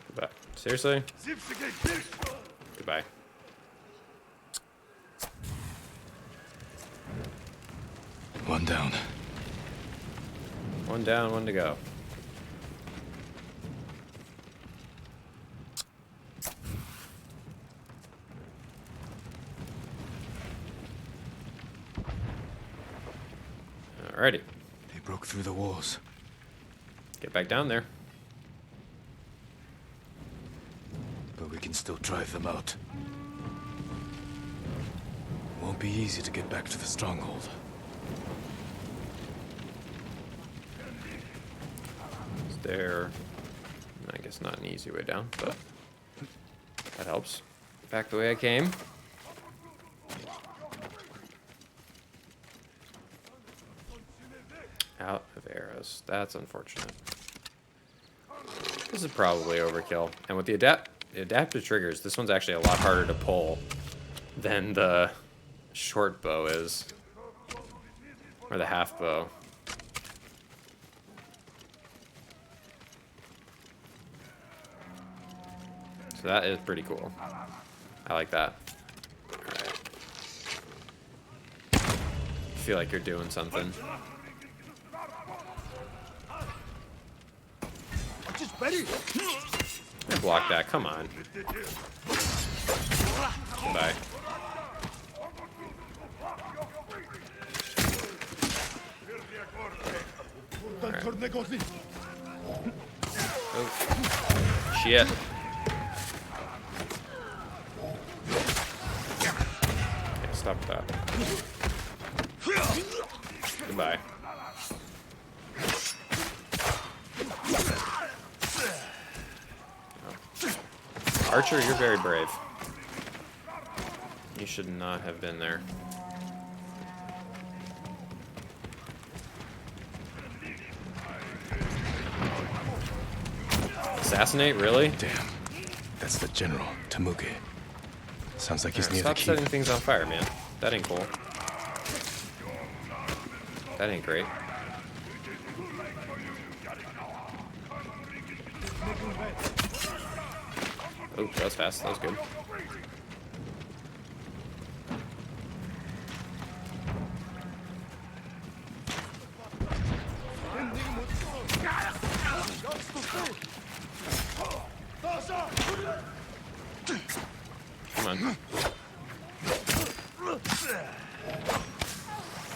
Goodbye. Seriously? Goodbye. One down. One down, one to go. Alrighty. They broke through the walls. Get back down there. But we can still drive them out. Won't be easy to get back to the stronghold. Is there... I guess not an easy way down, but that helps. Back the way I came. Out of arrows. That's unfortunate. This is probably overkill. And with the adaptive triggers, this one's actually a lot harder to pull than the short bow is. Or the half bow. So that is pretty cool. I like that. Alright. Feel like you're doing something. Block that, come on. Goodbye. Right. Oh. Shit. Okay, stop that. Goodbye. Archer, you're very brave. You should not have been there. Assassinate, really? Damn. That's the general, Tamuke. Sounds like he's near the Stop keep. setting things on fire, man. That ain't cool. That ain't great. Oh, that was fast. That was good. Come on.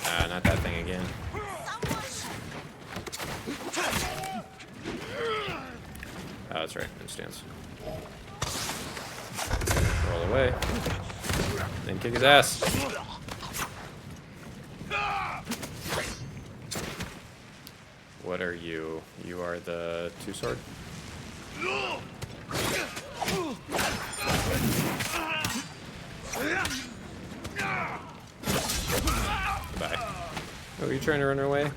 Ah, not that thing again. Oh, that's right. Instance. Roll away. Then kick his ass. What are you? You are the two-sword? Goodbye. Oh, are you trying to run away?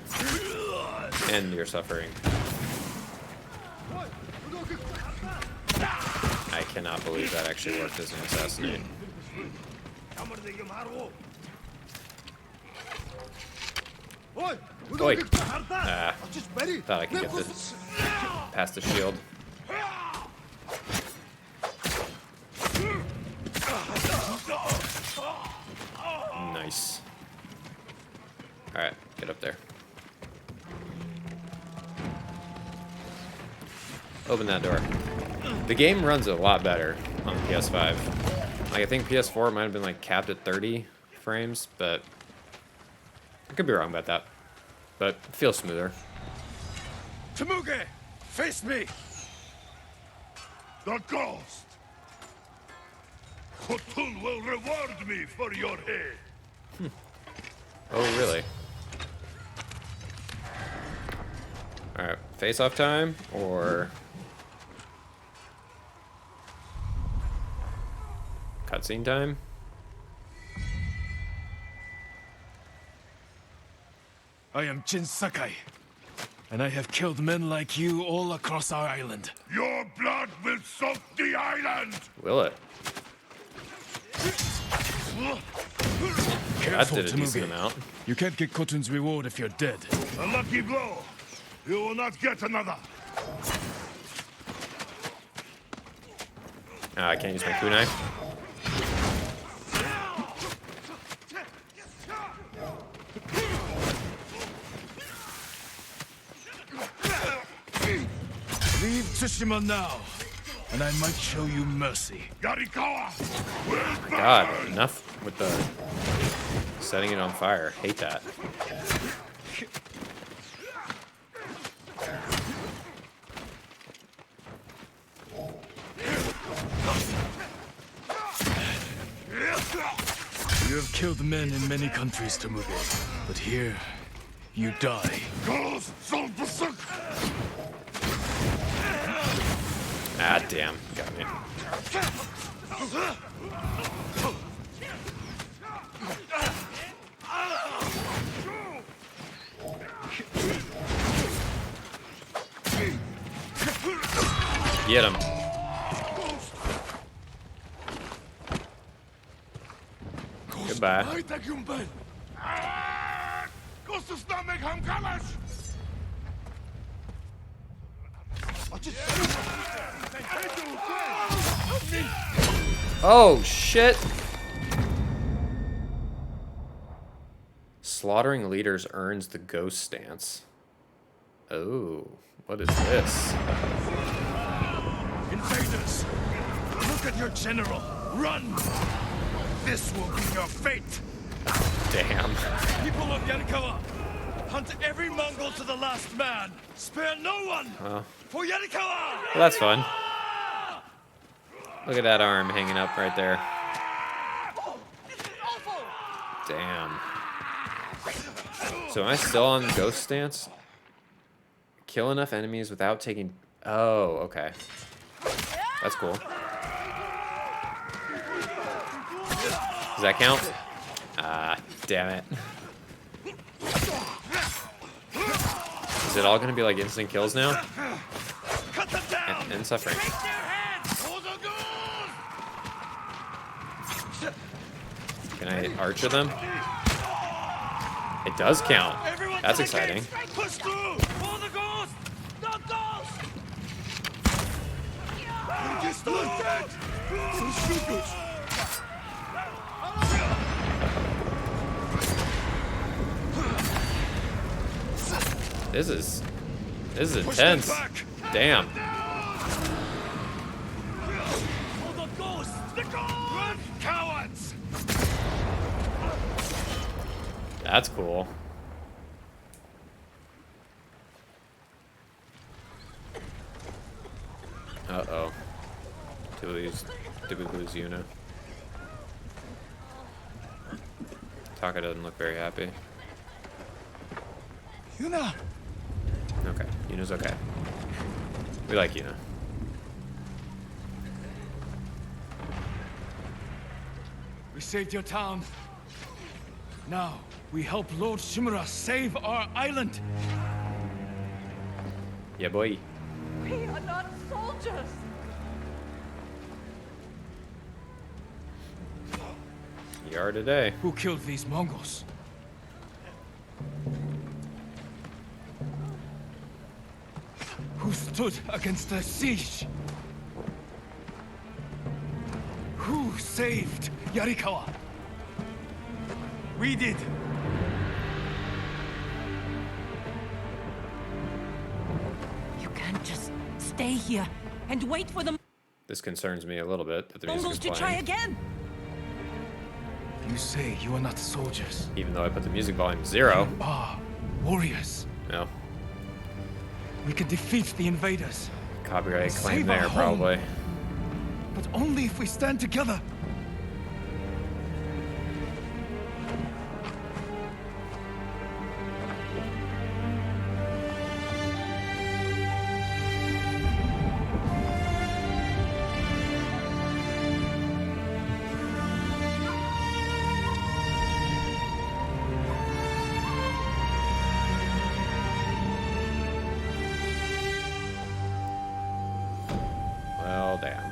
And you're suffering. I cannot believe that actually worked as an assassinate. Oi! Ah, thought I could get this past the shield. Nice. Alright, get up there. Open that door. The game runs a lot better on the PS5. Like, I think PS4 might have been like capped at 30 frames, but I could be wrong about that. But it feels smoother. Temuge, face me! The ghost! Khotun will reward me for your head! Oh, really? Alright, face-off time, or... cutscene time? I am Jin Sakai, and I have killed men like you all across our island. Your blood will soak the island! Will it? That did a decent amount. You can't get Khotun's reward if you're dead. A lucky blow! You will not get another! I can't use my kunai. Leave Tsushima now, and I might show you mercy. Yarikawa will burn! God, enough with the setting it on fire. Hate that. You have killed men in many countries, Temuge, but here, you die. Ghost soul Basuk! Ah, damn. Got me. Get him. Goodbye. Ghost of Tsushima! Oh, shit. Slaughtering leaders earns the ghost stance. Oh, what is this? Invaders! Look at your general! Run! This will be your fate! Damn. People of Yarikawa! Hunt every Mongol to the last man! Spare no one! Well, For Yarikawa! that's fun. Look at that arm hanging up right there. Damn. So am I still on ghost stance? Kill enough enemies without taking... Oh, okay. That's cool. Does that count? Ah, damn it. Is it all gonna be like instant kills now? Cut them down! And suffering. Break their heads! For the goose! Can I archer them? It does count. Everyone That's to the exciting. gates! Push through! For the ghost! The ghost! Look dead! Shooters! This is Push them intense. back! Damn. For the ghost! The ghost! Run, cowards! That's cool. Uh-oh. Did we lose Yuna? Taka doesn't look very happy. Yuna! Okay, Yuna's okay. We like Yuna. We saved your town. Now, we help Lord Shimura save our island. Yeah, boy. We are not soldiers. You are today. Who killed these Mongols? Who stood against the siege? Who saved Yarikawa? We did. You can't just stay here. and wait for the This concerns me a little bit that the music Mongols is to try playing, again. You say you are not soldiers. even though I put the music volume 0. You are warriors. No, We can defeat the invaders, copyright claim Save our there, home. probably. but only if we stand together. Well, damn.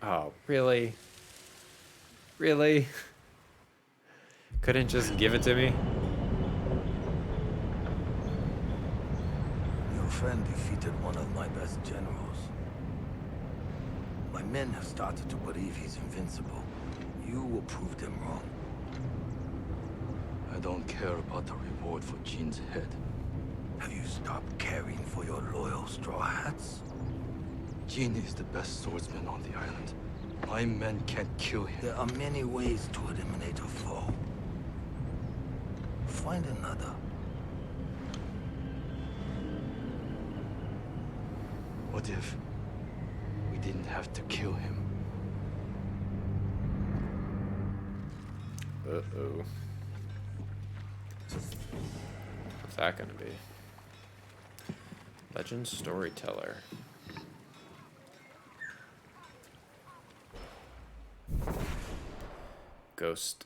Oh, really? Really? Couldn't just give it to me? Your friend defeated one of my best generals. My men have started to believe he's invincible. You will prove them wrong. I don't care about the reward for Jin's head. Have you stopped caring for your loyal Straw Hats? Jin is the best swordsman on the island. My men can't kill him. There are many ways to eliminate a foe. Find another. What if we didn't have to kill him? Uh-oh. What's that gonna be? Legend Storyteller. Ghost.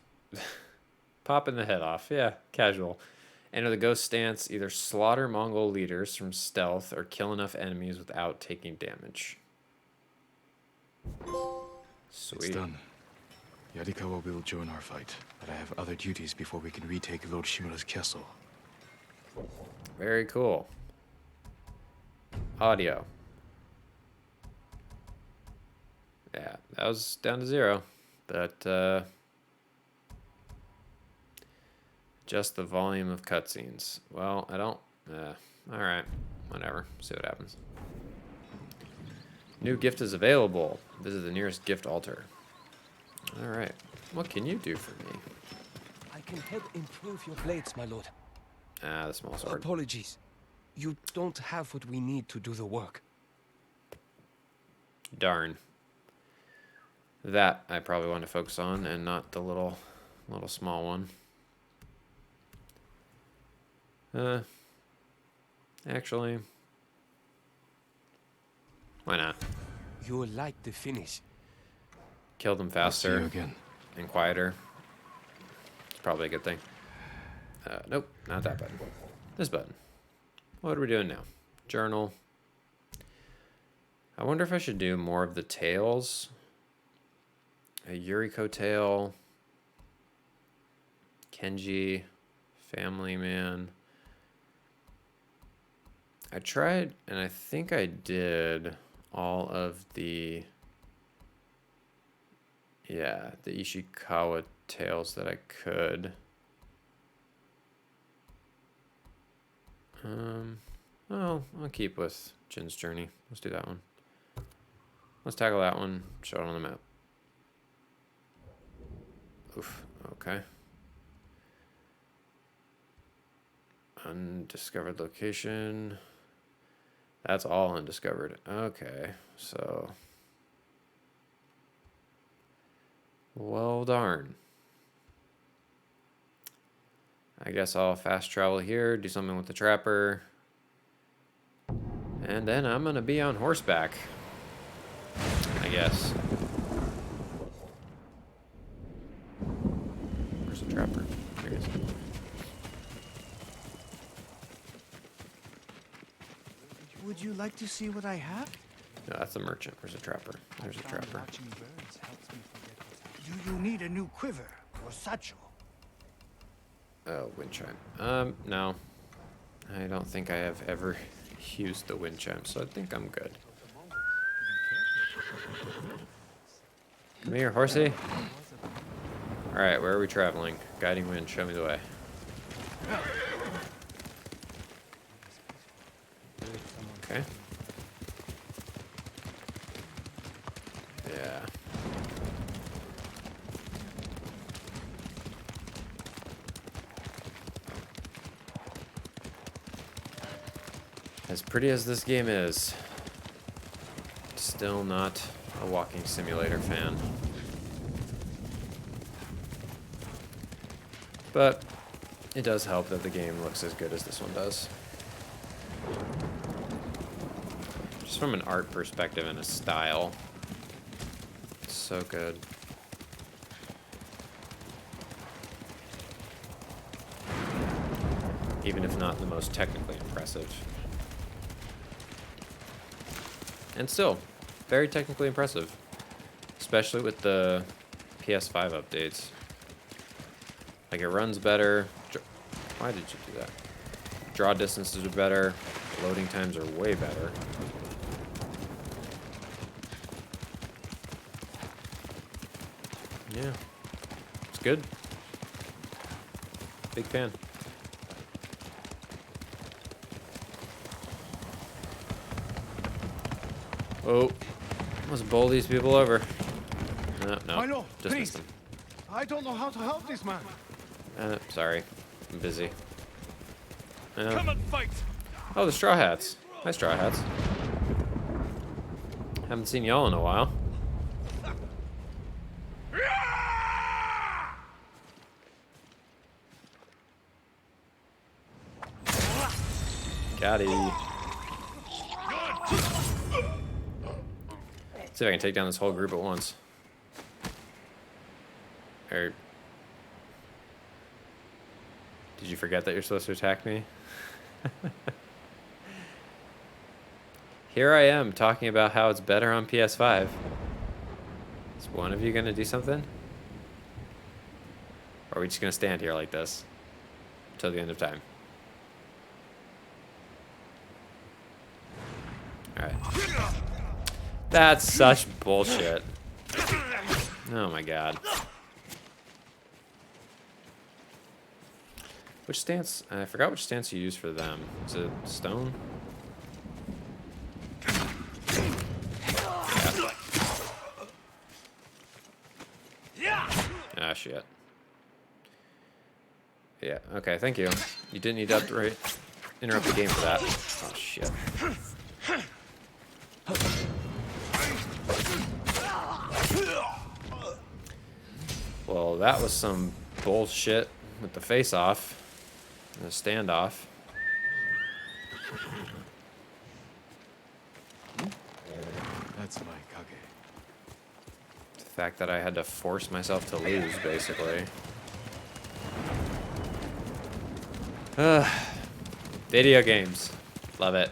Popping the head off. Yeah, casual. Enter the ghost stance. Either slaughter Mongol leaders from stealth or kill enough enemies without taking damage. Sweet. It's done. Yarikawa will join our fight, but I have other duties before we can retake Lord Shimura's castle. Very cool. Audio. Yeah, that was down to 0. But, just the volume of cutscenes. Well, I don't... alright. Whatever. See what happens. New gift is available. Visit the nearest gift altar. Alright. What can you do for me? I can help improve your blades, my lord. Ah, the small sword. Apologies. You don't have what we need to do the work. Darn. That I probably want to focus on and not the little small one. Actually, why not? You'll like the finish. Kill them I'll see you faster again. and quieter. It's probably a good thing. Nope, not that button. This button. What are we doing now? Journal. I wonder if I should do more of the tales. A Yuriko tale. Kenji. Family Man. I tried, and I think I did all of the... Yeah, the Ishikawa tales that I could. Oh, I'll keep with Jin's Journey. Let's do that one. Let's tackle that one. Show it on the map. Oof, okay. Undiscovered location. That's all undiscovered. Okay, so... Well, darn. I guess I'll fast travel here, do something with the trapper. And then I'm gonna be on horseback. I guess. Where's the trapper? There he is. Would you like to see what I have? No, that's the merchant. Where's the trapper? There's a trapper. Do you need a new quiver or satchel? Oh, wind chime. No. I don't think I have ever used the wind chime, so I think I'm good. Come here, horsey. Alright, where are we traveling? Guiding wind, show me the way. Okay. Yeah. As pretty as this game is, still not a walking simulator fan. But it does help that the game looks as good as this one does. Just from an art perspective and a style, it's so good. Even if not the most technically impressive. And still, very technically impressive. Especially with the PS5 updates. Like, it runs better. Why did you do that? Draw distances are better. Loading times are way better. Yeah. It's good. Big fan. Oh, must bowl these people over. No, Milo, just please. missed them. I don't know how to help this man. Sorry, I'm busy. Come and fight. Oh, the Straw Hats. Hi, Straw Hats. Haven't seen y'all in a while. Got it. See if I can take down this whole group at once. Or did you forget that you're supposed to attack me? Here I am talking about how it's better on PS5. Is one of you gonna do something? Or are we just gonna stand here like this until the end of time? Alright. That's such bullshit. Oh my god. Which stance? I forgot which stance you use for them. Is it stone? Yeah. Ah, shit. Yeah, okay, thank you. You didn't need to interrupt the game for that. Oh, shit. Well, that was some bullshit with the face-off. And the standoff. That's my Kage. The fact that I had to force myself to lose, basically. Video games. Love it.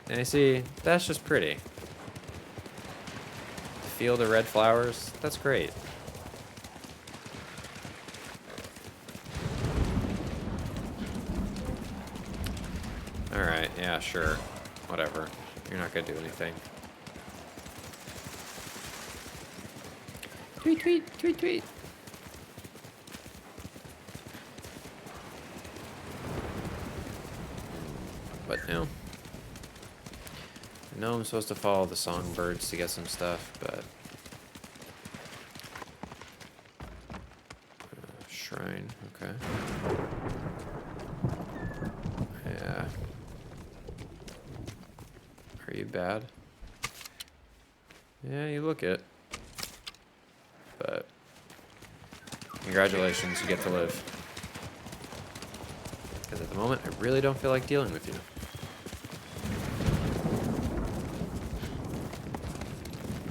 And you see, that's just pretty. To feel the red flowers, that's great. Alright, yeah, sure. Whatever. You're not gonna do anything. Tweet, tweet, tweet, tweet. What now? I know I'm supposed to follow the songbirds to get some stuff, but... shrine, okay. Yeah. Are you bad? Yeah, you look it. But... congratulations, you get to live. Because at the moment, I really don't feel like dealing with you.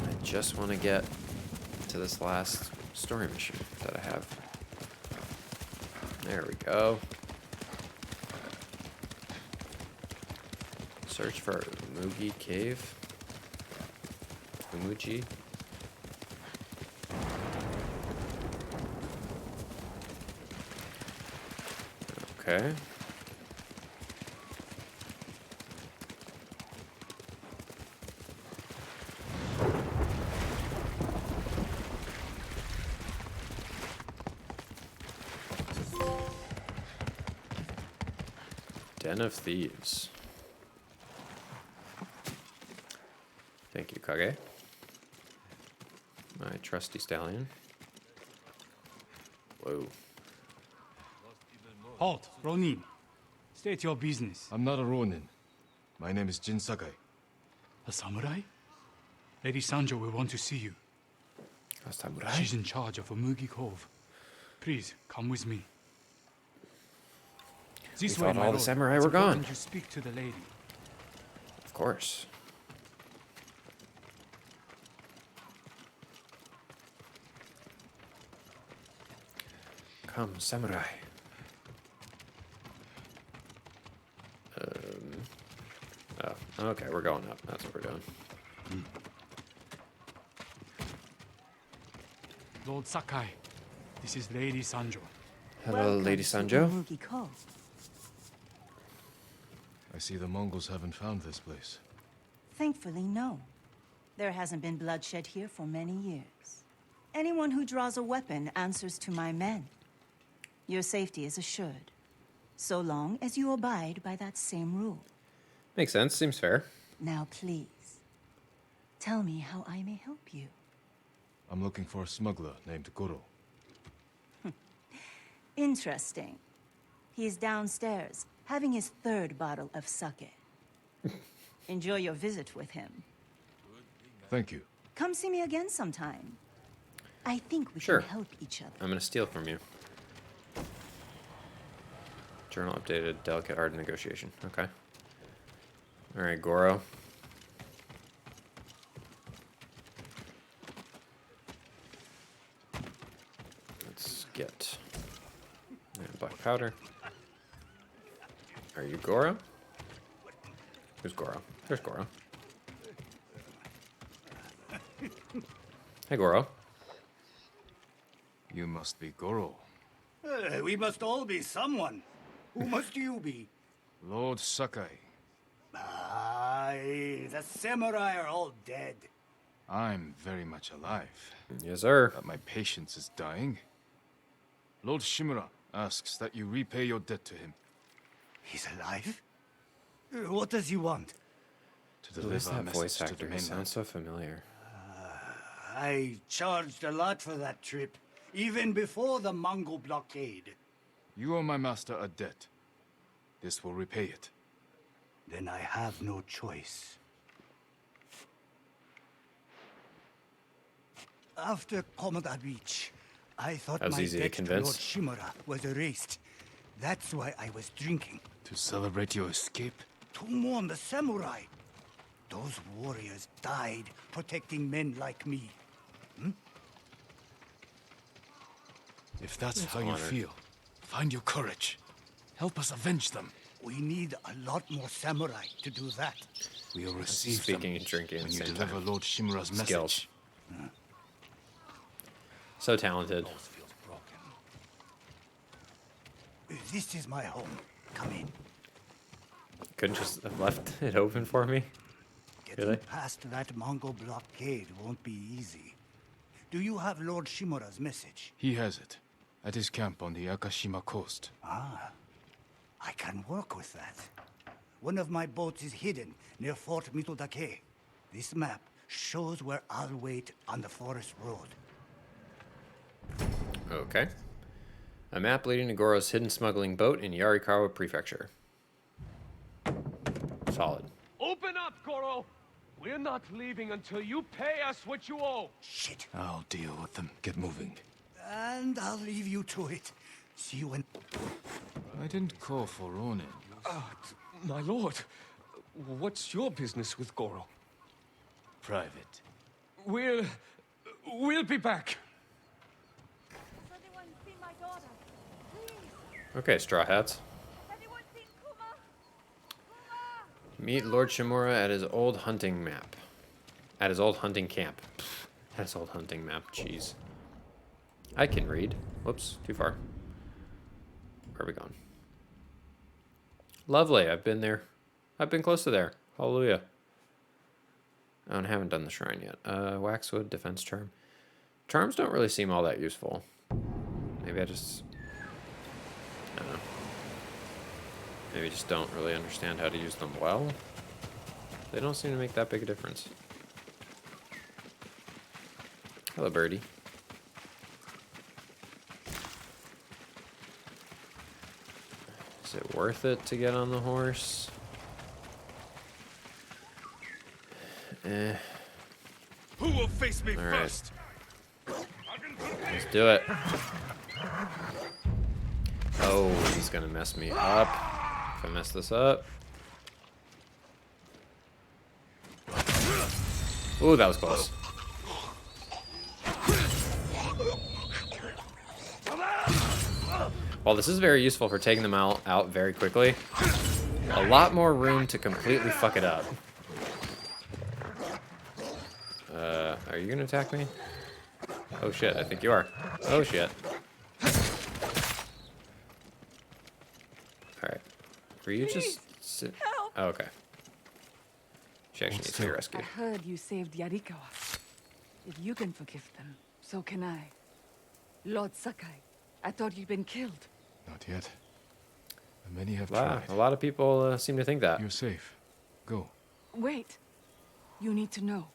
I just want to get to this last story mission that I have. There we go. Search for Umugi Cave. Umuji. Okay. Den of Thieves. Thank you, Kage. My trusty stallion. Whoa. Halt, Ronin. State your business. I'm not a Ronin. My name is Jin Sakai. A samurai? Lady Sanjo will want to see you. A samurai? She's in charge of Umugi Cove. Please, come with me. This way, thought my all the lord. samurai It's were gone. important you speak to the lady. Of course. Come, samurai. Oh, okay, we're going up. That's what we're doing. Lord Sakai, this is Lady Sanjo. Hello, Lady Sanjo. Umugi Cove. I see the Mongols haven't found this place. Thankfully, no. There hasn't been bloodshed here for many years. Anyone who draws a weapon answers to my men. Your safety is assured, so long as you abide by that same rule. Makes sense. Seems fair. Now, please, tell me how I may help you. I'm looking for a smuggler named Goro. Interesting. He's downstairs, having his third bottle of sake. Enjoy your visit with him. Thank you. Come see me again sometime. I think we Sure. can help each other. I'm gonna steal from you. Journal updated. Delicate art of negotiation. Okay. All right, Goro. Let's get black powder. Are you Goro? Who's Goro? There's Goro. Hey, Goro. You must be Goro. We must all be someone. Who must you be? Lord Sakai. Aye, the samurai are all dead. I'm very much alive, Yes, sir. but my patience is dying. Lord Shimura asks that you repay your debt to him. He's alive? What does he want? To Who is deliver a that voice message to actor? the He mainland. sounds so familiar. I charged a lot for that trip, even before the Mongol blockade. You owe my master a debt. This will repay it. Then I have no choice. After Komoda Beach, I thought That was my easy to debt to convince. Lord Shimura was erased. That's why I was drinking. To celebrate your escape? To mourn the samurai. Those warriors died protecting men like me. If that's It's how you honored. feel, find your courage. Help us avenge them. We need a lot more samurai to do that. We'll receive Speaking them and drinking at when the you same deliver time. Lord Shimura's Skills. message. So talented. Feels broken. This is my home. Come in. Couldn't just have left it open for me. Getting Really? past that Mongol blockade won't be easy. Do you have Lord Shimura's message? He has it. At his camp on the Akashima coast. I can work with that. One of my boats is hidden near Fort Mitodake. This map shows where I'll wait on the forest road. Okay. A map leading to Goro's hidden smuggling boat in Yarikawa Prefecture. Solid. Open up, Goro! We're not leaving until you pay us what you owe. Shit. I'll deal with them. Get moving. And I'll leave you to it. See you when... I didn't call for Ronin. My lord, what's your business with Goro? Private. We'll be back. Has anyone seen my daughter? Please! Okay, Straw Hats. Has anyone seen Kuma? Kuma! Meet Lord Shimura at his old hunting map. At his old hunting camp. At his old hunting map. Jeez. I can read. Whoops, too far. Where are we going? Lovely, I've been there. I've been close to there. Hallelujah. Oh, and I haven't done the shrine yet. Waxwood, defense charm. Charms don't really seem all that useful. Maybe I just... I don't know. maybe just don't really understand how to use them well. They don't seem to make that big a difference. Hello, birdie. Is it worth it to get on the horse? Eh. Who will face me All right. first? Let's do it. Oh, he's gonna mess me up. If I mess this up. Ooh, that was close. While this is very useful for taking them out very quickly, a lot more room to completely fuck it up. Are you gonna attack me? Oh shit, I think you are. Oh shit. Alright. Were you just sit? Oh, okay. She actually needs to be rescued. I heard you saved Yarikawa. If you can forgive them, so can I. Lord Sakai, I thought you'd been killed. Not yet. Many have Wow, tried. a lot of people seem to think that. You're safe. Go. Wait. You need to know.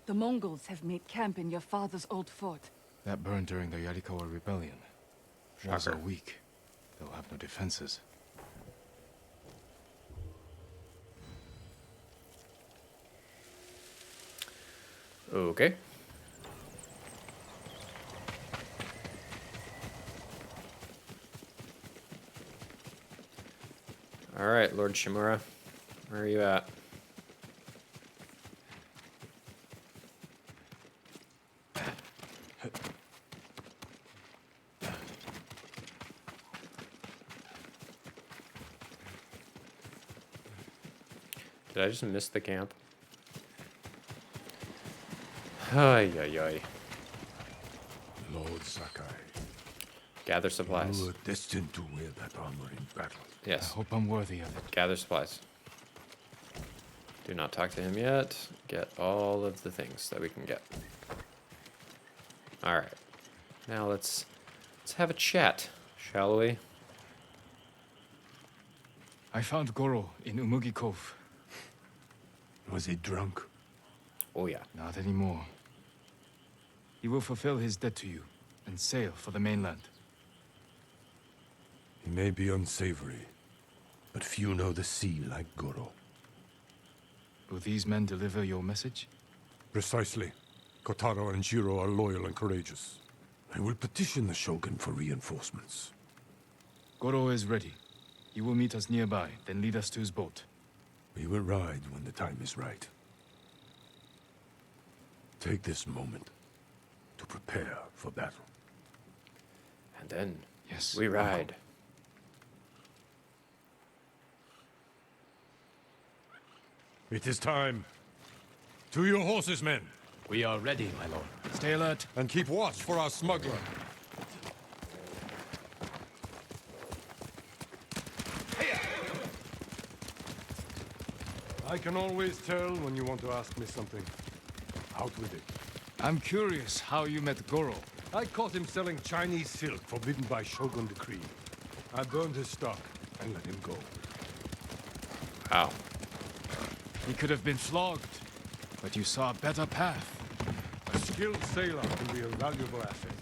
The Mongols have made camp in your father's old fort. That burned during the Yarikawa rebellion. Walls are Shocker. weak. They'll have no defenses. Okay. All right, Lord Shimura, where are you at? Did I just miss the camp? Ay, ay, ay. Lord Sakai, Gather supplies. you are destined to wear that armor in battle. Yes. I hope I'm worthy of it. Gather supplies. Do not talk to him yet. Get all of the things that we can get. All right. Now let's have a chat, shall we? I found Goro in Umugi Cove. Was he drunk? Oh yeah. Not anymore. He will fulfill his debt to you and sail for the mainland. He may be unsavory, but few know the sea like Goro. Will these men deliver your message? Precisely. Kotaro and Jiro are loyal and courageous. I will petition the Shogun for reinforcements. Goro is ready. He will meet us nearby, then lead us to his boat. We will ride when the time is right. Take this moment to prepare for battle. And then Yes. we ride. It is time. To your horses, men, We are ready, my lord. Stay alert. and keep watch for our smuggler. I can always tell when you want to ask me something. Out with it. I'm curious how you met Goro. I caught him selling Chinese silk forbidden by Shogun decree. I burned his stock and let him go. Wow. He could have been flogged, but you saw a better path. A skilled sailor can be a valuable asset.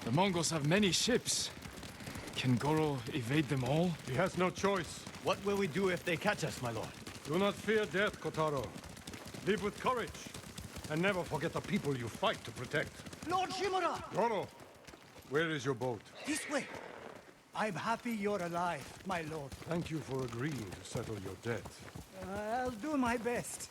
The Mongols have many ships. Can Goro evade them all? He has no choice. What will we do if they catch us, my lord? Do not fear death, Kotaro. Live with courage, and never forget the people you fight to protect. Lord Shimura! Goro, where is your boat? This way. I'm happy you're alive, my lord. Thank you for agreeing to settle your debt. I'll do my best.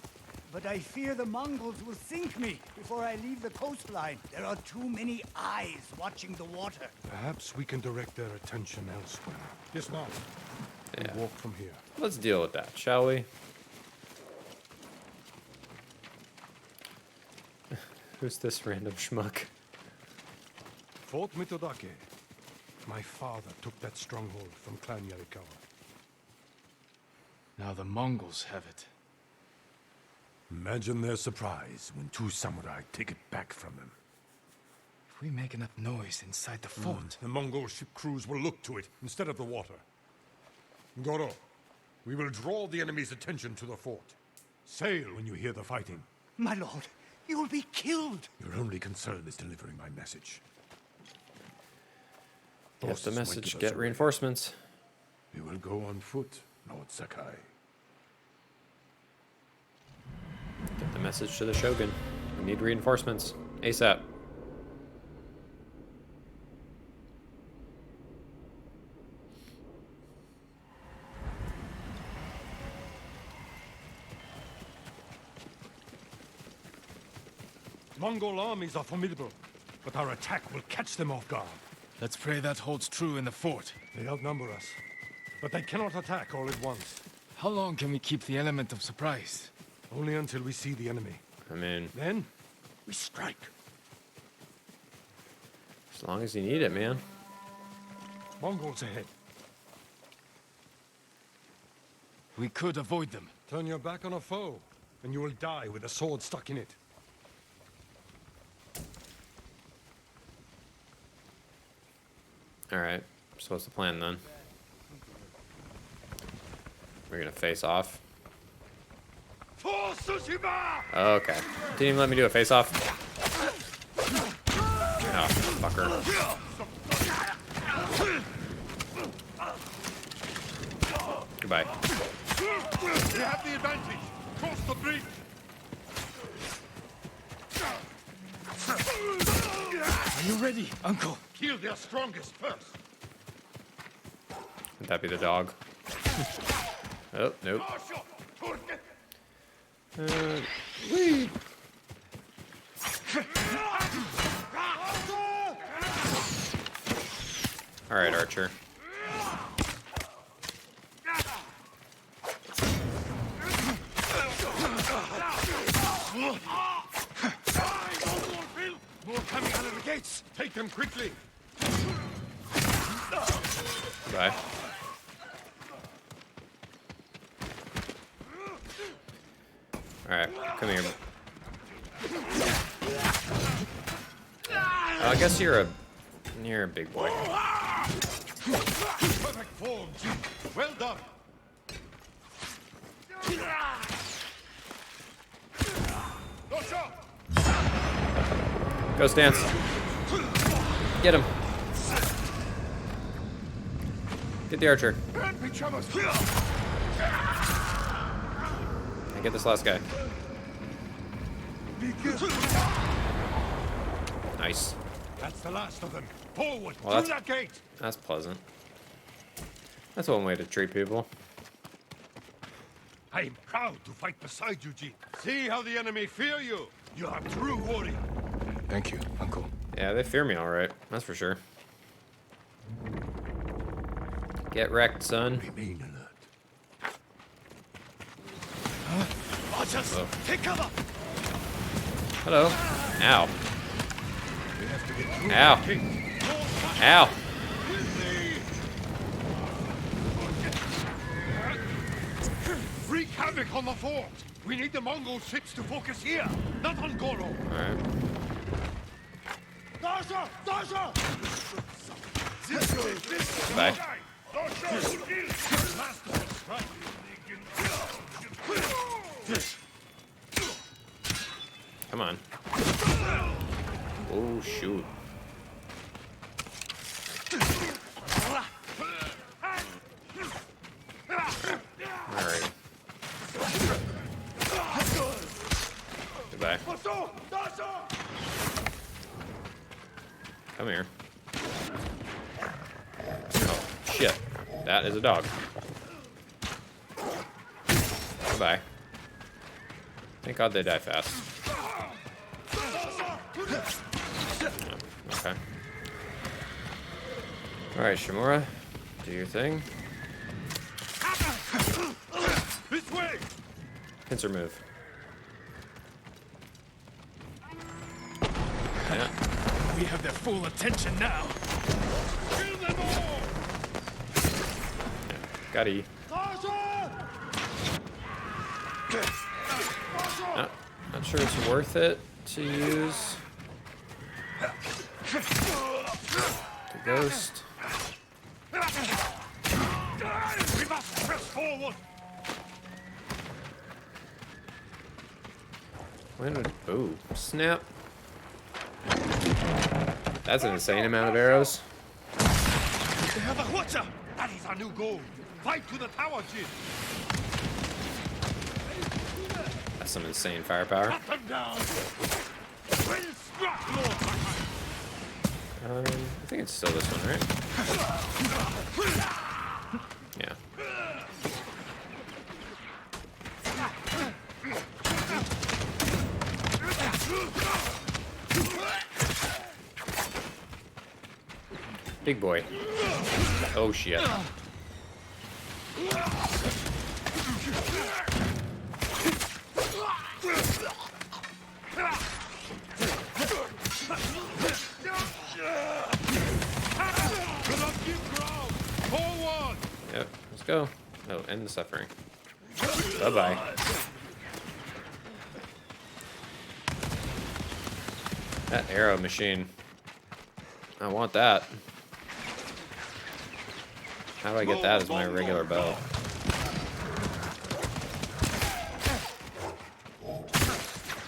But I fear the Mongols will sink me before I leave the coastline. There are too many eyes watching the water. Perhaps we can direct their attention elsewhere. Dismount. Yeah. And walk from here. Let's deal with that, shall we? Who's this random schmuck? Fort Mitodake. My father took that stronghold from Clan Yarikawa. Now the Mongols have it. Imagine their surprise when two samurai take it back from them. If we make enough noise inside the fort... The Mongol ship crews will look to it instead of the water. Goro, we will draw the enemy's attention to the fort. Sail when you hear the fighting. My lord, you will be killed. Your only concern is delivering my message. Get the Horses might message, give get us away. reinforcements. We will go on foot, Lord Sakai. Get the message to the Shogun. We need reinforcements. ASAP. Mongol armies are formidable, but our attack will catch them off guard. Let's pray that holds true in the fort. They outnumber us, but they cannot attack all at once. How long can we keep the element of surprise? Only until we see the enemy. I mean, Then, we strike. as long as you need it, man. Mongols ahead. We could avoid them. Turn your back on a foe, and you will die with a sword stuck in it. Alright, so what's the plan then? We're gonna face off. For Tsushima! Okay. Didn't even let me do a face off. Oh, fucker. Goodbye. We have the advantage. Cross the bridge. Are you ready, Uncle? Kill their strongest first. Would that be the dog? Oh, nope. Whee! Alright, Archer. More coming out of the gates. Take them quickly. Goodbye. Alright, come here. I guess you're a big boy. Perfect form, G. Well done. Go stance. Get him. Get the archer. And get this last guy. Nice. That's the last of them. Forward, Well, through that gate. That's pleasant. That's one way to treat people. I am proud to fight beside you, G. See how the enemy fear you. You are a true warrior. Thank you, Uncle. Yeah, they fear me all right. That's for sure. Get wrecked, son. Remain alert. Archers, Oh. take cover! Hello. Ow. We have to get through Ow. that gate. Ow. Wreak havoc on the fort. We need the Mongol ships to focus here, not on Goro. Alright. Bye. Come on. Oh, shoot. Alright. Goodbye. Come here. Oh, shit. That is a dog. Goodbye. Thank God they die fast. Oh, okay. Alright, Shimura. Do your thing. This way. Pincer move. Yeah. We have their full attention now. Kill them all. Got E. Not sure it's worth it to use Ghost. We must press forward. When would... Oh, snap. That's an insane amount of arrows. They have a Watcher! That is our new goal. Fight to the tower, Jin. That's some insane firepower. Cut them down. Well struck, Lord. I think it's still this one, right? Yeah. Big boy. Oh shit. Yep, let's go. Oh, end the suffering. Bye-bye. That arrow machine. I want that. How do I get that as my regular bow?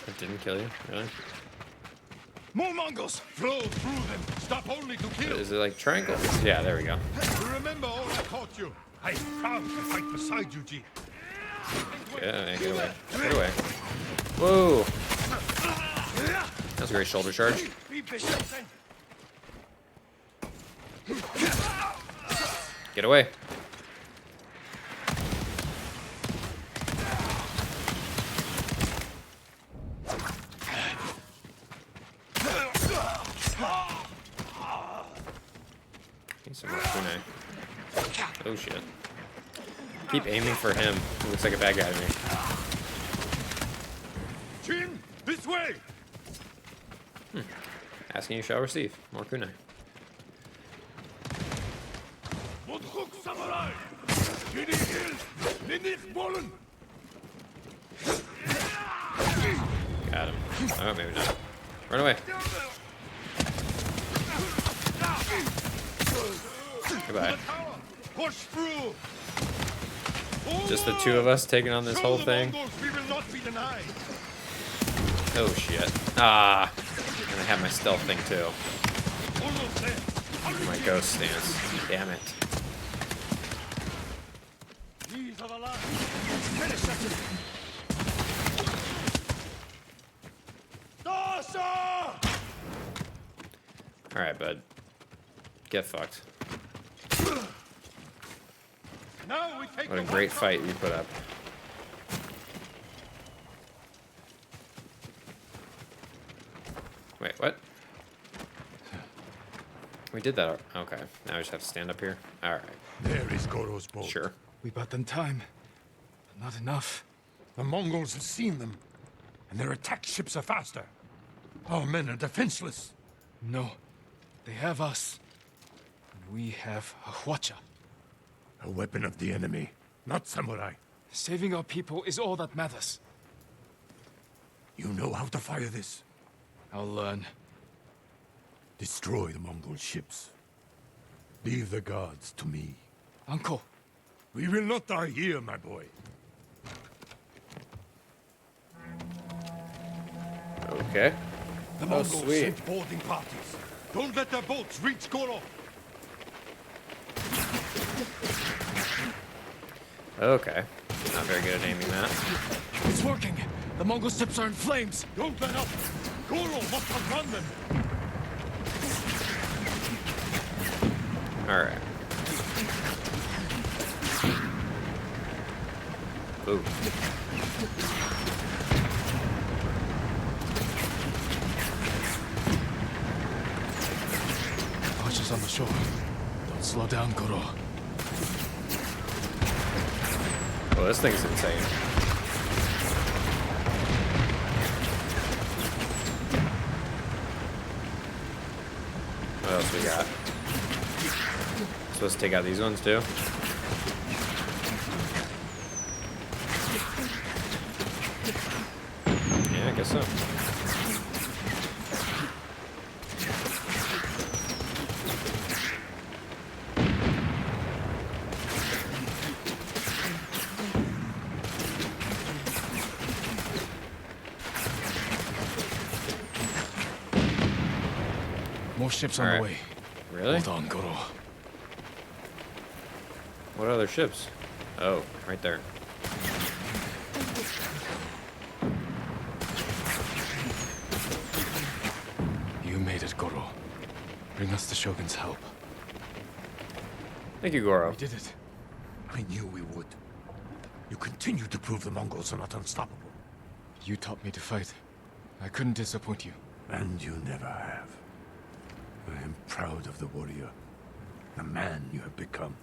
It didn't kill you, really? More Mongols! Flow through them! Stop only to kill! Is it like triangle? Yeah, there we go. Remember all I taught you! I found to fight beside you, G. Yeah, get away. Get away. Whoa! That's a great shoulder charge. Get away. Need some more kunai. Oh shit. Keep aiming for him. He looks like a bad guy to me. Jin, this way! Asking you shall receive. More kunai. Samurai! Got him. Oh, maybe not. Run away. Goodbye. Push through! Just the two of us taking on this whole thing. We will not be denied. Oh shit. Ah. And I have my stealth thing too. My ghost stance. Damn it. These are the last. Let's finish it. Alright, bud. Get fucked. Now we take What a great fight you put up. Wait, what? We did that. Okay. Now I just have to stand up here. Alright. There is Goro's boat. Sure. We bought them time, but not enough. The Mongols have seen them, and their attack ships are faster. Our men are defenseless. No, they have us. And we have a Hwacha. A weapon of the enemy, not samurai. Saving our people is all that matters. You know how to fire this. I'll learn. Destroy the Mongol ships. Leave the guards to me. Uncle. We will not die here, my boy. Okay. The Oh, Mongols sweet. sent boarding parties. Don't let their boats reach Goro. Okay. Not very good at aiming that. It's working. The Mongol ships are in flames. Don't let up. Goro must outrun them. Alright. Ooh. Archers on the shore. Don't slow down, Goro. Well, this thing's insane. What else we got? Supposed to take out these ones too? Yeah, I guess so. More ships on All the right. way. Really? Hold on, Goro. What other ships? Oh, right there. You made it, Goro. Bring us the Shogun's help. Thank you, Goro. We did it. I knew we would. You continue to prove the Mongols are not unstoppable. You taught me to fight. I couldn't disappoint you. And you never have. I am proud of the warrior, the man you have become.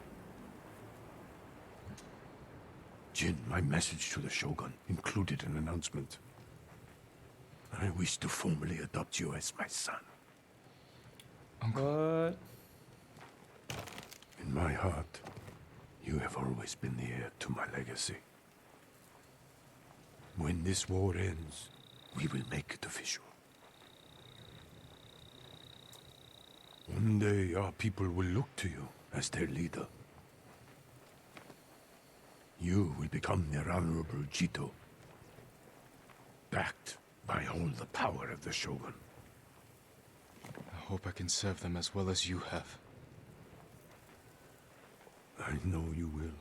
Jin, my message to the Shogun included an announcement. I wish to formally adopt you as my son. What? In my heart, you have always been the heir to my legacy. When this war ends, we will make it official. One day, our people will look to you as their leader. You will become their honorable Jito, backed by all the power of the Shogun. I hope I can serve them as well as you have. I know you will.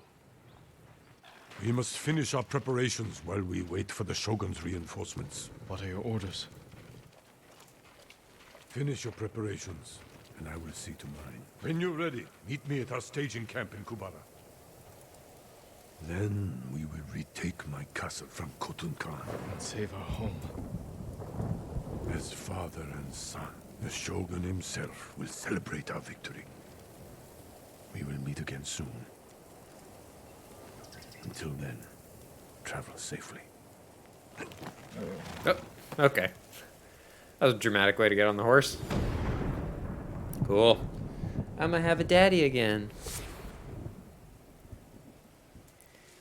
We must finish our preparations while we wait for the Shogun's reinforcements. What are your orders? Finish your preparations, and I will see to mine. When you're ready, meet me at our staging camp in Kubara. Then we will retake my castle from Khotun Khan. And save our home. As father and son, the Shogun himself will celebrate our victory. We will meet again soon. Until then, travel safely. Oh, okay. That was a dramatic way to get on the horse. Cool. I'm gonna have a daddy again.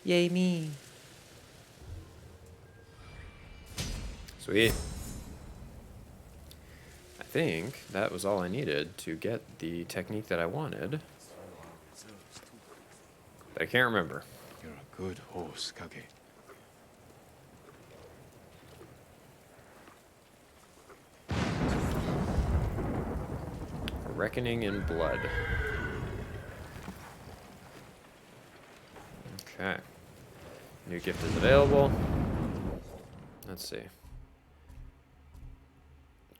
Yay me. Sweet. I think that was all I needed to get the technique that I wanted. But I can't remember. You're a good horse, Kage. Reckoning in Blood. Okay. New gift is available. Let's see.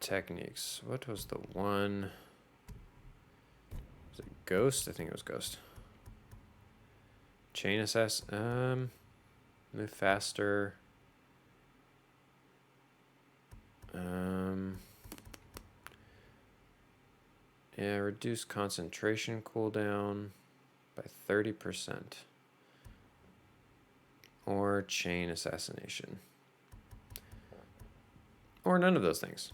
Techniques. What was the one? Was it Ghost? I think it was Ghost. Chain assess. Move faster. Yeah, reduce concentration cooldown by 30%. Or chain assassination. Or none of those things.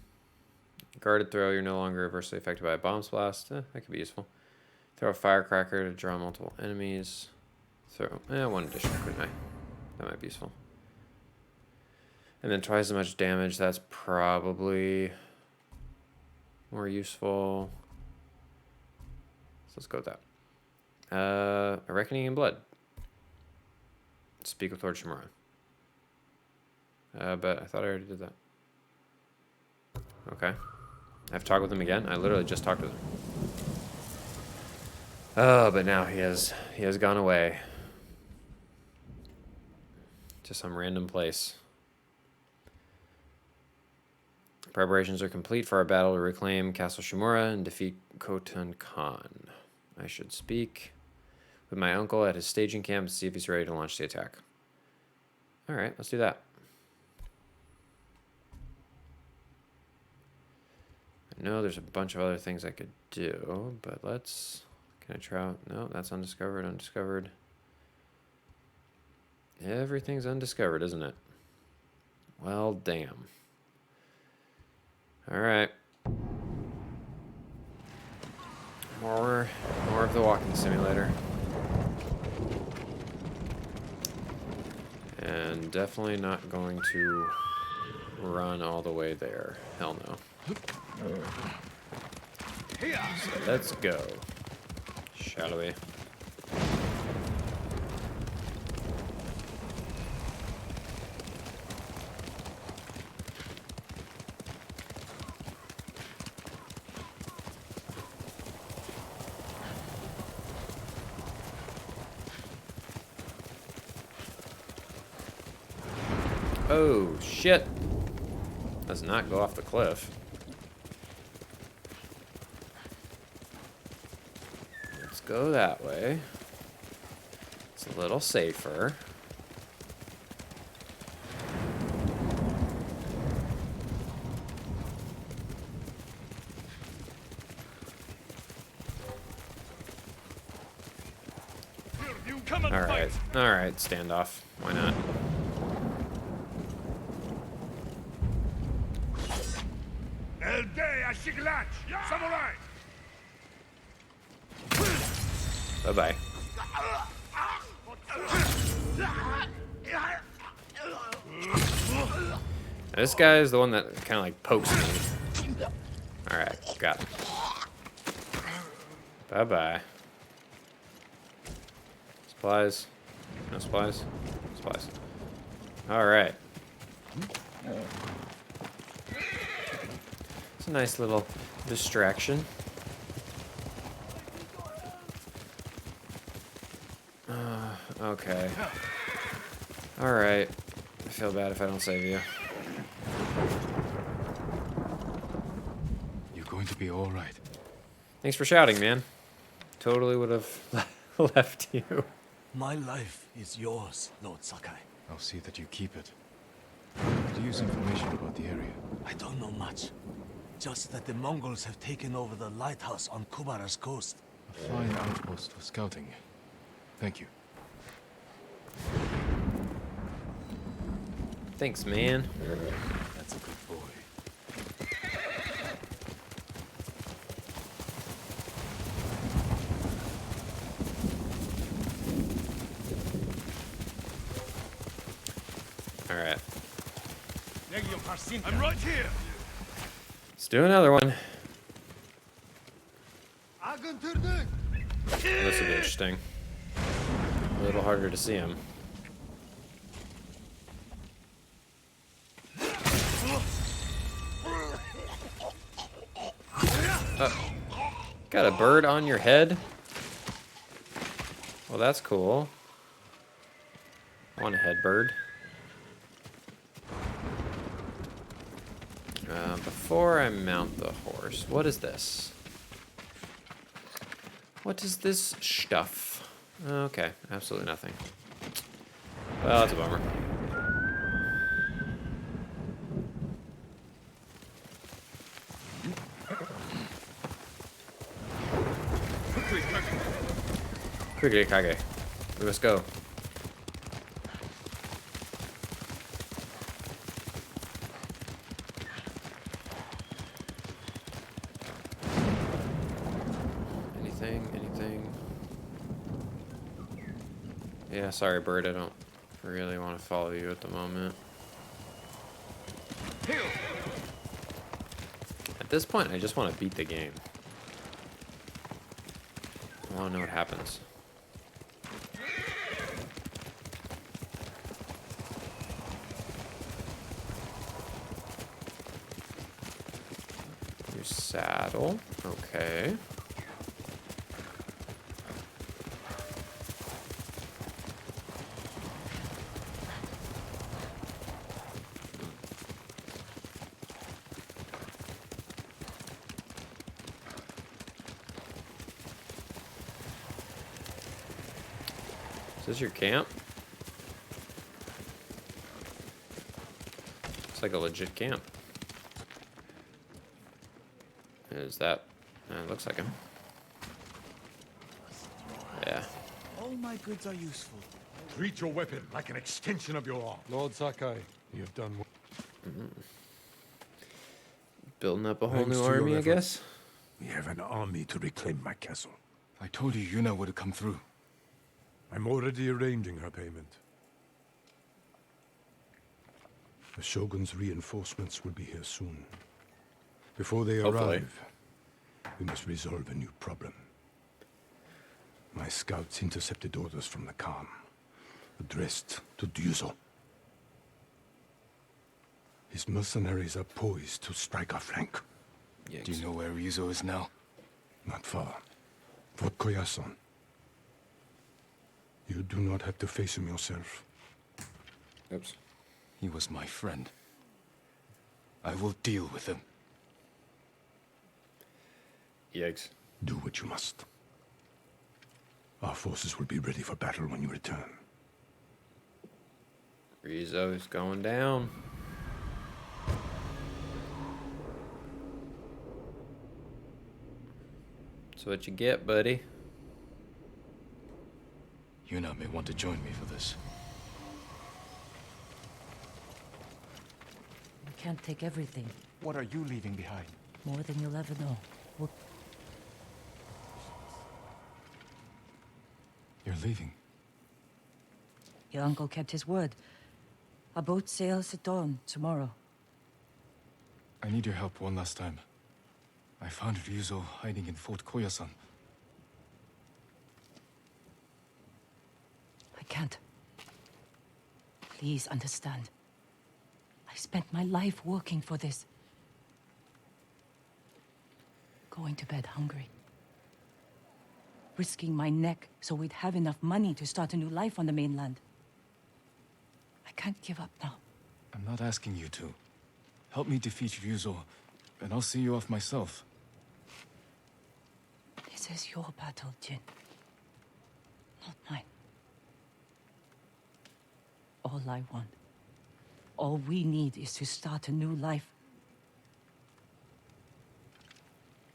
Guarded throw, you're no longer adversely affected by a bomb blast. That could be useful. Throw a firecracker to draw multiple enemies. Throw, one additional, couldn't I? That might be useful. And then twice as much damage, that's probably more useful. So let's go with that. A Reckoning in Blood. Speak with Lord Shimura. But I thought I already did that. Okay. I have to talk with him again? I literally just talked with him. Oh, but now he has gone away. To some random place. Preparations are complete for our battle to reclaim Castle Shimura and defeat Khotun Khan. I should speak with my uncle at his staging camp to see if he's ready to launch the attack. Alright, let's do that. I know there's a bunch of other things I could do, but let's... Can I try out? No, that's undiscovered, undiscovered. Everything's undiscovered, isn't it? Well, damn. Alright. More of the walking simulator. And definitely not going to run all the way there. Hell no. So let's go. Shall we? Oh, shit. Does not go off the cliff. Let's go that way. It's a little safer. Alright, standoff. Why not? Samurai! Bye-bye. This guy is the one that kind of like pokes me. Alright, got him. Bye-bye. Supplies. No supplies? Supplies. Alright. It's a nice little distraction. Okay. Alright. I feel bad if I don't save you. You're going to be all right. Thanks for shouting, man. Totally would have left you. My life is yours, Lord Sakai. I'll see that you keep it. Could use information about the area. I don't know much. Just that the Mongols have taken over the lighthouse on Kubara's coast. A fine outpost for scouting. Thank you. Thanks, man. That's a good boy. Alright. I'm right here. Let's do another one. This would be interesting. A little harder to see him. Got a bird on your head? Well, that's cool. I want a head bird. Before I mount the horse, what is this? What is this stuff? Okay, absolutely nothing. Well, that's a bummer. Quickly, Kage. We must go. Anything? Yeah, sorry, bird. I don't really want to follow you at the moment. At this point, I just want to beat the game. I want to know what happens. Your saddle. Okay. Is this your camp? It's like a legit camp. Is that... it looks like him. Yeah. All my goods are useful. Treat your weapon like an extension of your arm. Lord Sakai, you've done well. Building up a whole Thanks new to your army, I efforts, guess. We have an army to reclaim my castle. I told you Yuna would have come through. I'm already arranging her payment. The Shogun's reinforcements will be here soon. Before they Hopefully. arrive, we must resolve a new problem. My scouts intercepted orders from the Khan, addressed to Ryuzo. His mercenaries are poised to strike our flank. Yikes. Do you know where Ryuzo is now? Not far. Fort Koyasan. You do not have to face him yourself. Oops. He was my friend. I will deal with him. Yikes. Do what you must. Our forces will be ready for battle when you return. Rizzo's going down. That's what you get, buddy. Yuna may want to join me for this. We can't take everything. What are you leaving behind? More than you'll ever know. You're leaving. Your uncle kept his word. Our boat sails at dawn tomorrow. I need your help one last time. I found Ryuzo hiding in Fort Koyasan. I can't. Please understand. I spent my life working for this. Going to bed hungry. Risking my neck so we'd have enough money to start a new life on the mainland. I can't give up now. I'm not asking you to. Help me defeat Ryuzo, and I'll see you off myself. This is your battle, Jin. Not mine. All I want, all we need is to start a new life.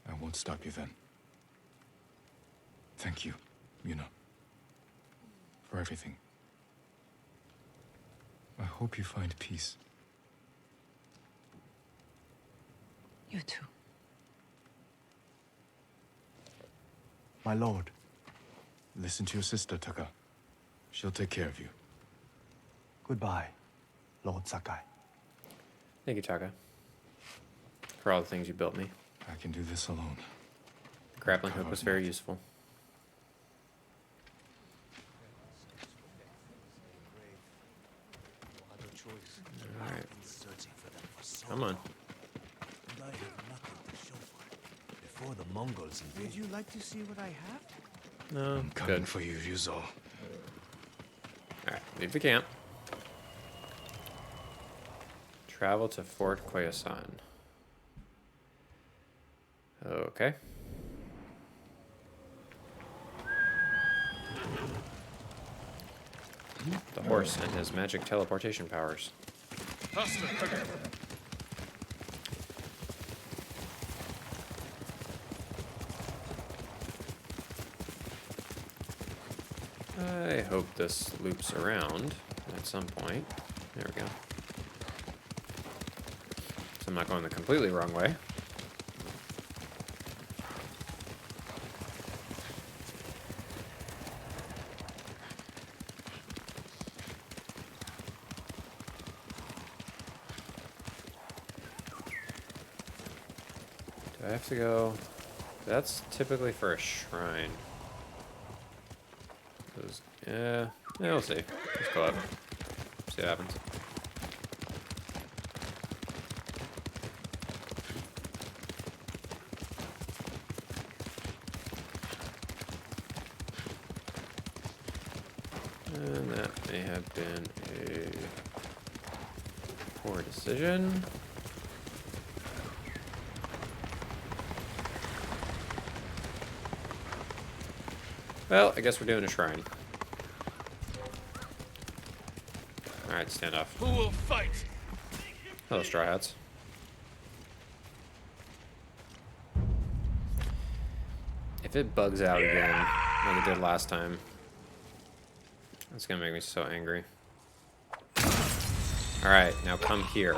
I won't stop you then. Thank you, Yuna. For everything. I hope you find peace. You too. My lord. Listen to your sister, Taka. She'll take care of you. Goodbye, Lord Sakai. Thank you, Taka. For all the things you built me. I can do this alone. The grappling hook was very useful. Alright. Come on. And I have nothing to show for it. Before the Mongols invade. Would you like to see what I have? No, I'm coming good. for you, Ryuzo. Alright, leave the camp. Travel to Fort Koyasan. Okay. The horse and his magic teleportation powers. I hope this loops around at some point. There we go. So I'm not going the completely wrong way. Do I have to go? That's typically for a shrine. Yeah, we'll see. Let's go up. See what happens. And that may have been a poor decision. Well, I guess we're doing a shrine. Alright, stand off. Who will fight? Hello, Straw Hats. If it bugs out again, like it did last time, that's gonna make me so angry. Alright, now come here.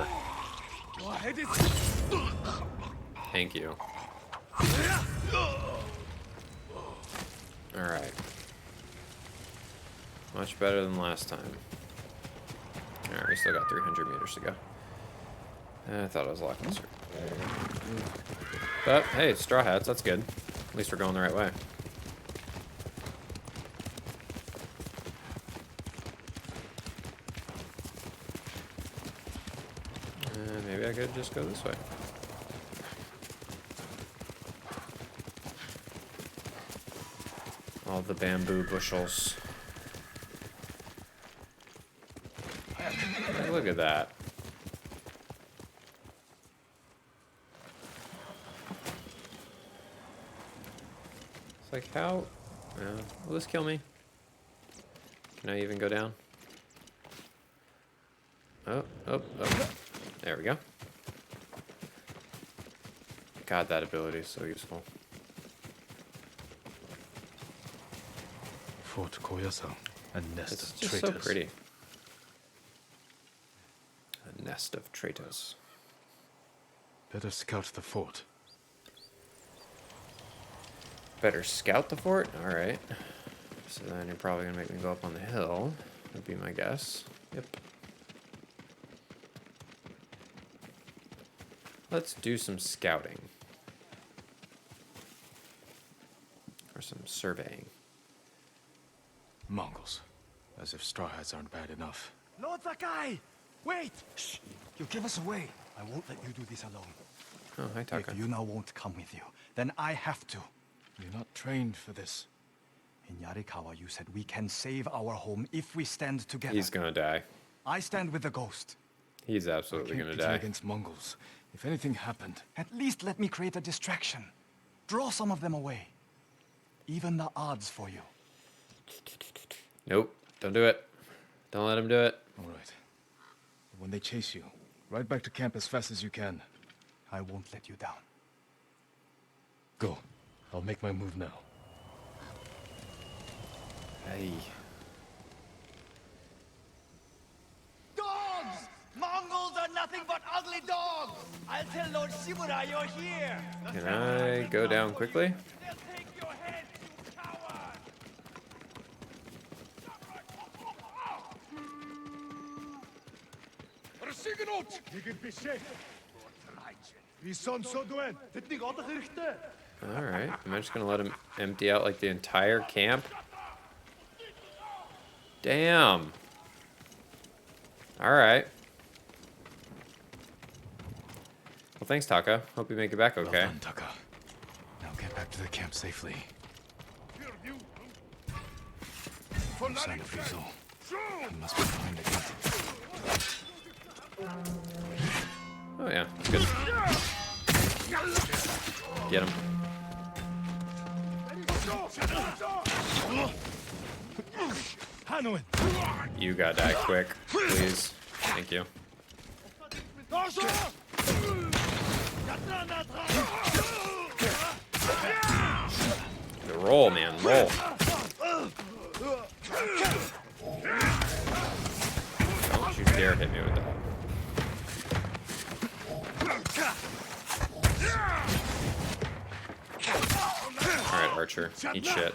Thank you. Alright. Much better than last time. Alright, we still got 300 meters to go. I thought it was a lot closer. But, hey, Straw Hats, that's good. At least we're going the right way. Maybe I could just go this way. All the bamboo bushels. Look Look at that. It's like, how... will this kill me? Can I even go down? Oh. There we go. God, that ability is so useful. Fort Koyasan, a nest It's of just traitors. so pretty. A nest of traitors. Better scout the fort. Better scout the fort? Alright. So then you're probably going to make me go up on the hill. Would be my guess. Yep. Let's do some scouting. Or some surveying. Mongols. As if straw hats aren't bad enough. Lord Sakai! Wait! Shh! You give us away. I won't let you do this alone. Oh, hi, Taka. If Yuna won't come with you, then I have to. You're not trained for this. In Yarikawa, you said we can save our home if we stand together. He's gonna die. I stand with the ghost. He's absolutely gonna die. Against Mongols. If anything happened... At least let me create a distraction. Draw some of them away. Even the odds for you. Nope. Don't do it. Don't let him do it. All right. When they chase you, ride back to camp as fast as you can. I won't let you down. Go. I'll make my move now. Hey. Dogs! Mongols are nothing but ugly dogs! I'll tell Lord Shimura you're here! Can I go down quickly? They'll take your head, you coward! Alright. Am I just gonna let him empty out like the entire camp? Damn. Alright. Well, thanks, Taka. Hope you make it back okay. Well done, Taka. Now get back to the camp safely. No sign of Rizzo. He must be behind the gate. Oh yeah, that's good. Get him. You gotta die quick, please. Thank you. The roll, man, roll. Don't you dare hit me with that. Alright, Archer, eat shit.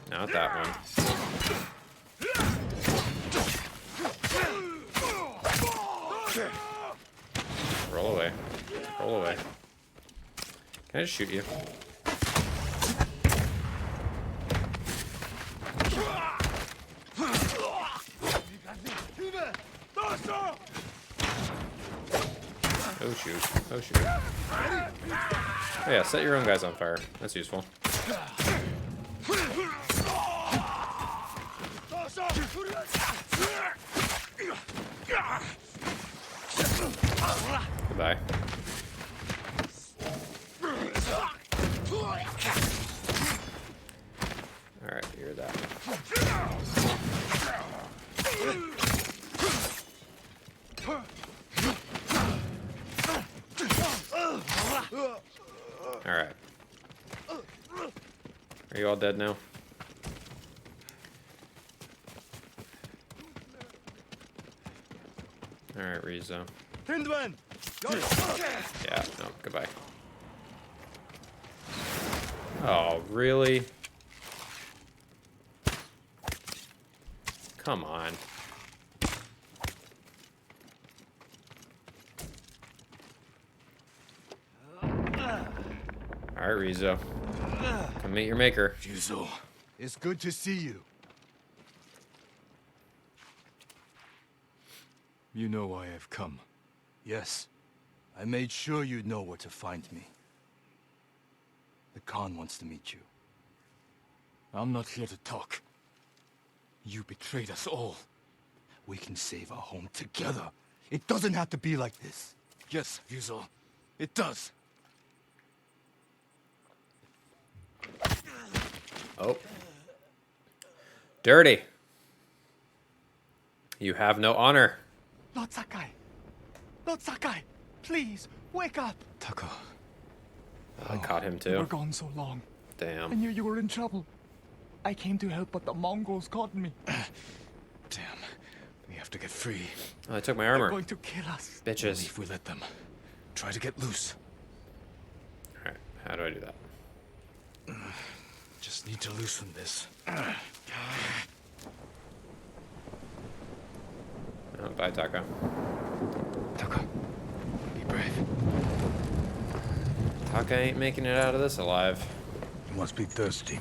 Not that one. Roll away. Roll away. Can I just shoot you? Oh shoot. Oh shoot. Oh yeah, set your own guys on fire. That's useful. Goodbye. Alright, you're that. Alright. Are you all dead now? Alright, Rizzo. Yeah, no, goodbye. Oh, really? Come on. Alright, Rizzo. Come meet your maker. Rizzo. It's good to see you. You know why I've come. Yes. I made sure you'd know where to find me. The Khan wants to meet you. I'm not here to talk. You betrayed us all. We can save our home together. It doesn't have to be like this. Yes, Ryuzo. It does. Oh. Dirty. You have no honor. Lord Sakai! Lord Sakai! Please, wake up! Taka. I caught him You were too. gone so long. Damn. I knew you were in trouble. I came to help, but the Mongols caught me. Damn. We have to get free. Oh, I took my They're armor. going to kill us. Bitches. If we let them. Try to get loose. Alright, how do I do that? Just need to loosen this. Oh, bye, Taka. Taka, be brave. Taka ain't making it out of this alive. You must be thirsty.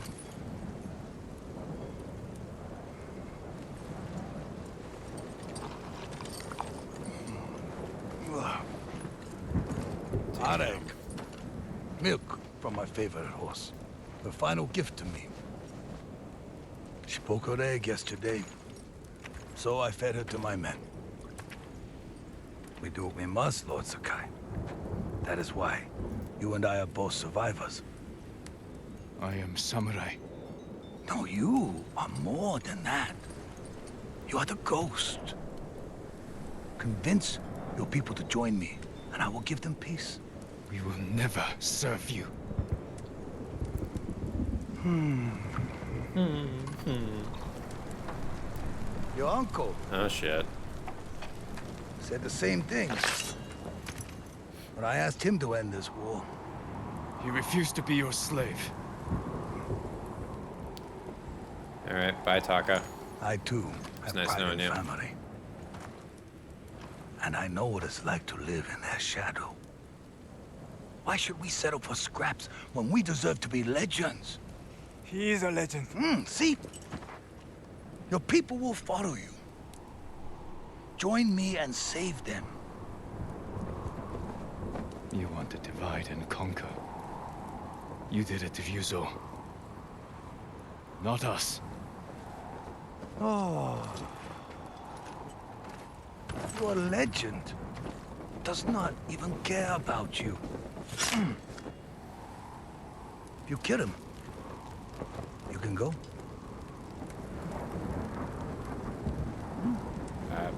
Hot egg. Milk from my favorite horse. The final gift to me. She broke her egg yesterday, so I fed her to my men. We do what we must, Lord Sakai. That is why you and I are both survivors. I am samurai. No, you are more than that. You are the ghost. Convince your people to join me, and I will give them peace. We will never serve you. Your uncle Oh, shit. said the same thing. When I asked him to end this war. He refused to be your slave. Alright, bye, Taka. I too It's have nice pride knowing in you. family. And I know what it's like to live in their shadow. Why should we settle for scraps when we deserve to be legends? He is a legend. See? Your people will follow you. Join me and save them. You want to divide and conquer. You did it to Ryuzo. Not us. Oh. Your legend does not even care about you. If you kill him, you can go. I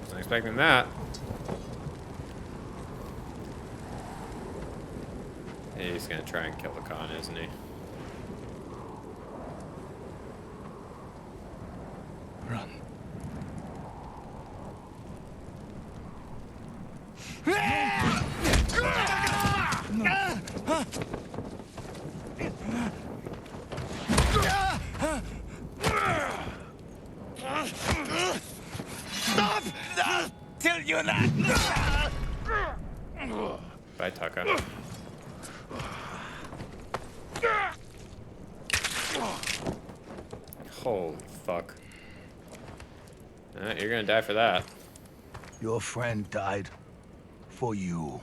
wasn't expecting that. He's gonna try and kill the Khan, isn't he? Run. Stop! Tell you that! Bye, Taka. Holy fuck. You're gonna die for that. Your friend died for you.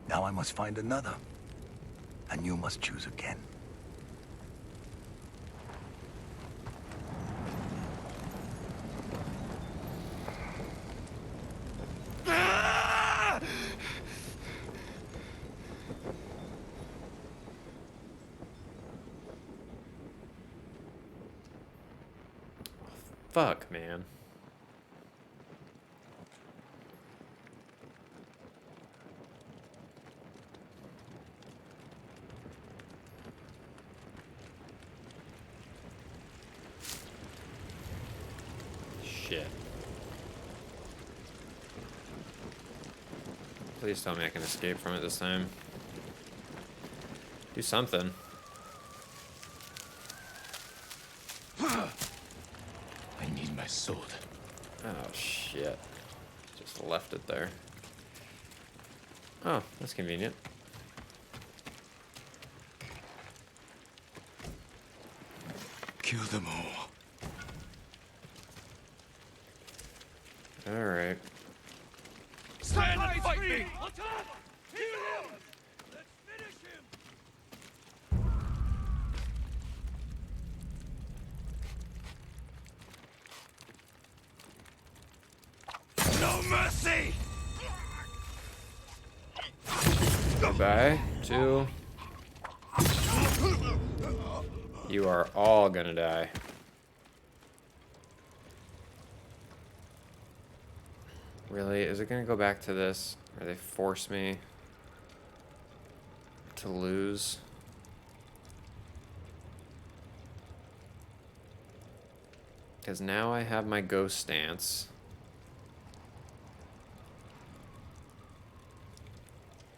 Now I must find another. And you must choose again. Fuck, man. Shit. Please tell me I can escape from it this time. Do something. I need my sword. Oh, shit. Just left it there. Oh, that's convenient. Kill them all. Alright. Stand and fight me! Attack! Kill him! Let's finish him! mercy! Goodbye, two. You are all gonna die. Really? Is it gonna go back to this? Or they force me to lose? Because now I have my ghost stance.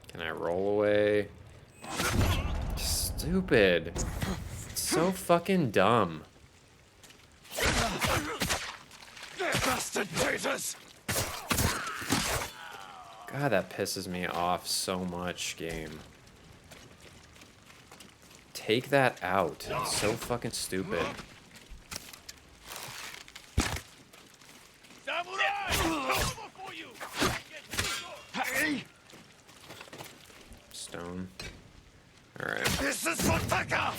Can I roll away? Stupid. It's so fucking dumb. Bastard traitors! God, that pisses me off so much, game. Take that out. It's so fucking stupid. Stone. Alright. This is for Taka!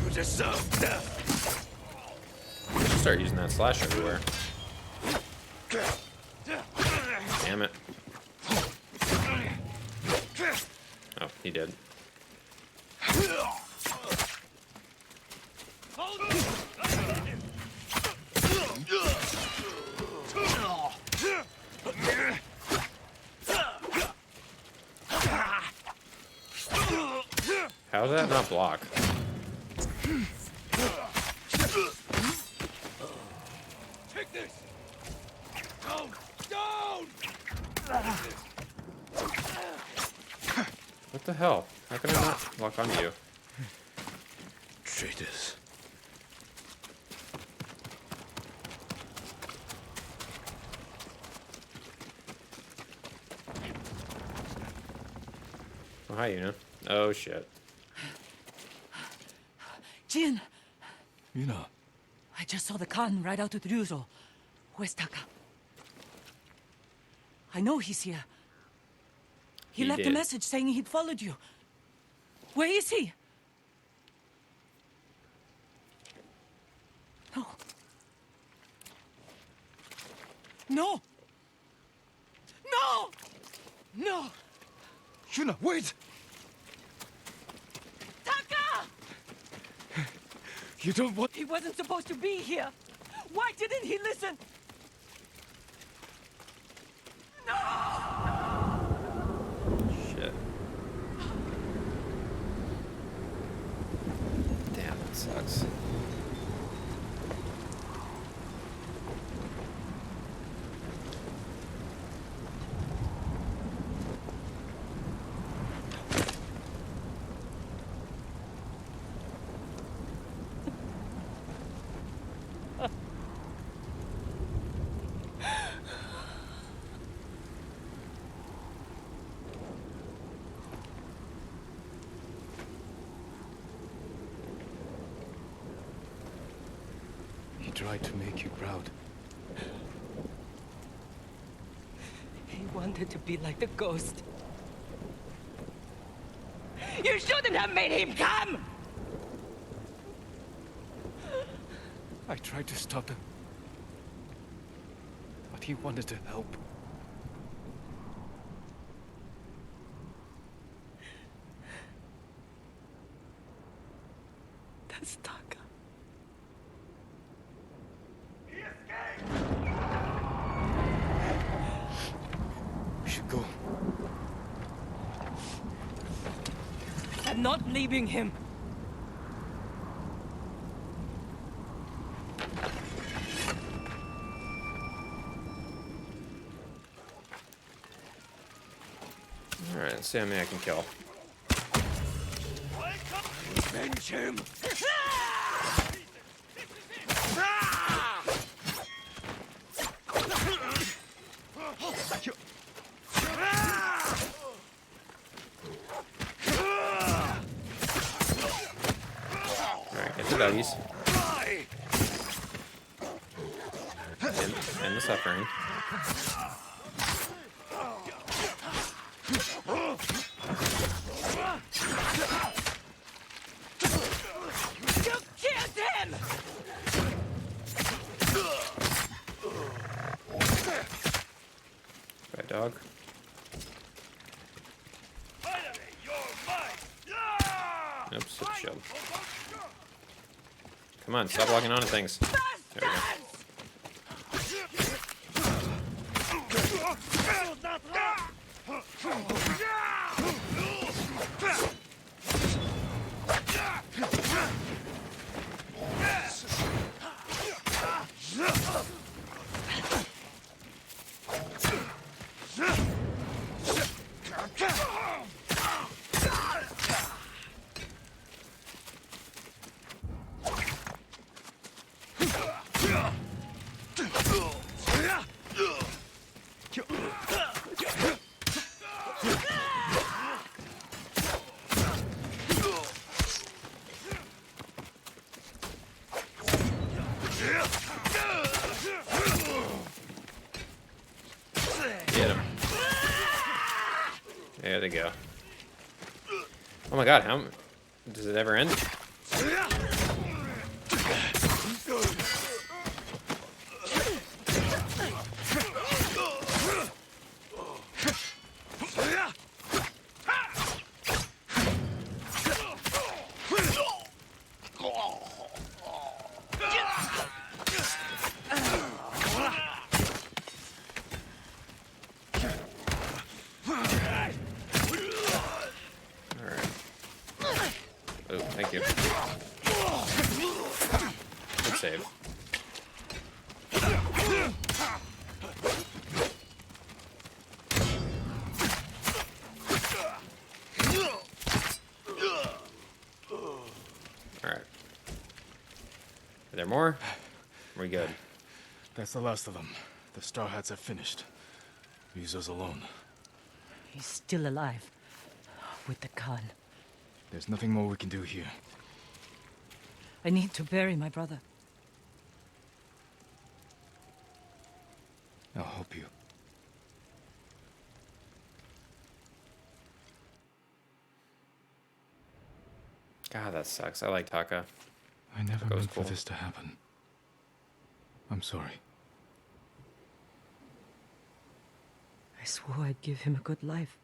You deserve death! I should start using that slash everywhere. Damn it. Oh, he did. How did that not block? Take this! Down! Down! What the hell? How can I not lock onto you? Traitors. Oh, hi, Una. Oh, shit. Jin, Yuna. I just saw the Khan ride out with Ryuzo. Where's Taka? I know he's here. He left a did. message saying he'd followed you. Where is he? No. No! No! No! Yuna, wait! Taka! You don't want... He wasn't supposed to be here. Why didn't he listen? Shit. Damn, that sucks. He tried to make you proud. He wanted to be like the ghost. You shouldn't have made him come! I tried to stop him. But he wanted to help. That's Taka. We should go. I'm not leaving him. Alright, let's see how many I can kill. Avenge him! Alright, get the doggies. End the suffering. You killed him! dog. Oops, it's shield. Come on, stop walking onto things. There we go. Get him. There they go. Oh my god, how does it ever end? Oh, thank you. Good save. Alright. Are there more? We're good. That's the last of them. The Star Hats have finished. Ryuzo's alone. He's still alive. With the Khan. There's nothing more we can do here. I need to bury my brother. I'll help you. God, that sucks. I like Taka. I never That was meant cool. for this to happen. I'm sorry. I swore I'd give him a good life.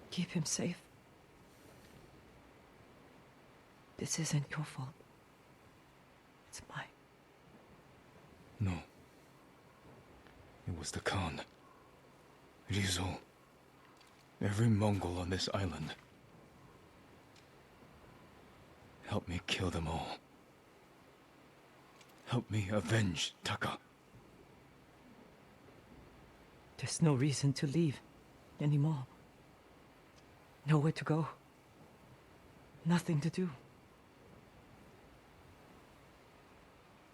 Keep him safe. This isn't your fault. It's mine. No. It was the Khan. Ryuzo. Every Mongol on this island. Help me kill them all. Help me avenge Taka. There's no reason to leave anymore. Nowhere to go. Nothing to do.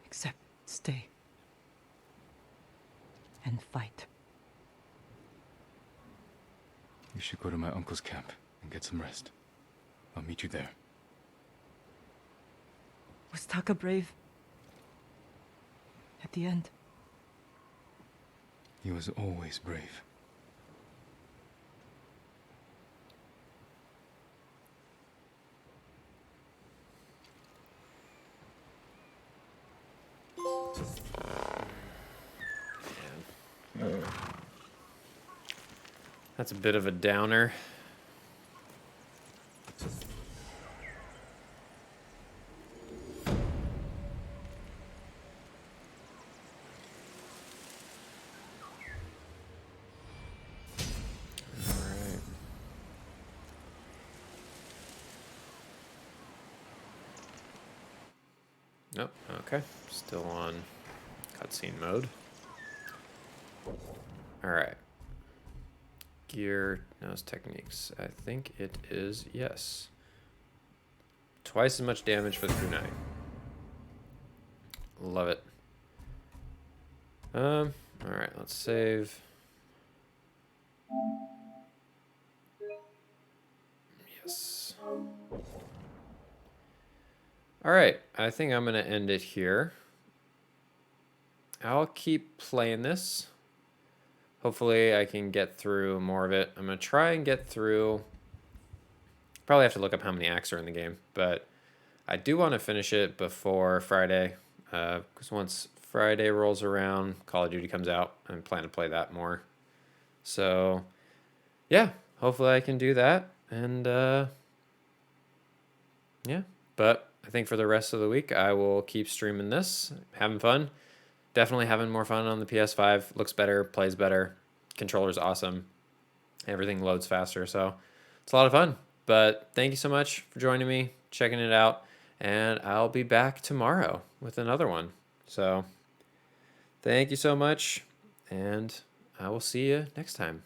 Except stay. And fight. You should go to my uncle's camp and get some rest. I'll meet you there. Was Taka brave? At the end? He was always brave. That's a bit of a downer. Alright. Nope, okay. Still on cutscene mode. Alright. Gear, now's techniques. I think it is, yes. Twice as much damage for the kunai. Love it. Alright, let's save. Yes. Alright, I think I'm gonna end it here. I'll keep playing this. Hopefully I can get through more of it. I'm going to try and get through... Probably have to look up how many acts are in the game. But I do want to finish it before Friday. Because once Friday rolls around, Call of Duty comes out, and I plan to play that more. So, yeah, hopefully I can do that. And, yeah, but I think for the rest of the week, I will keep streaming this, having fun. Definitely having more fun on the PS5. Looks better, plays better. Controller's awesome. Everything loads faster, so it's a lot of fun. But thank you so much for joining me, checking it out, and I'll be back tomorrow with another one. So thank you so much, and I will see you next time.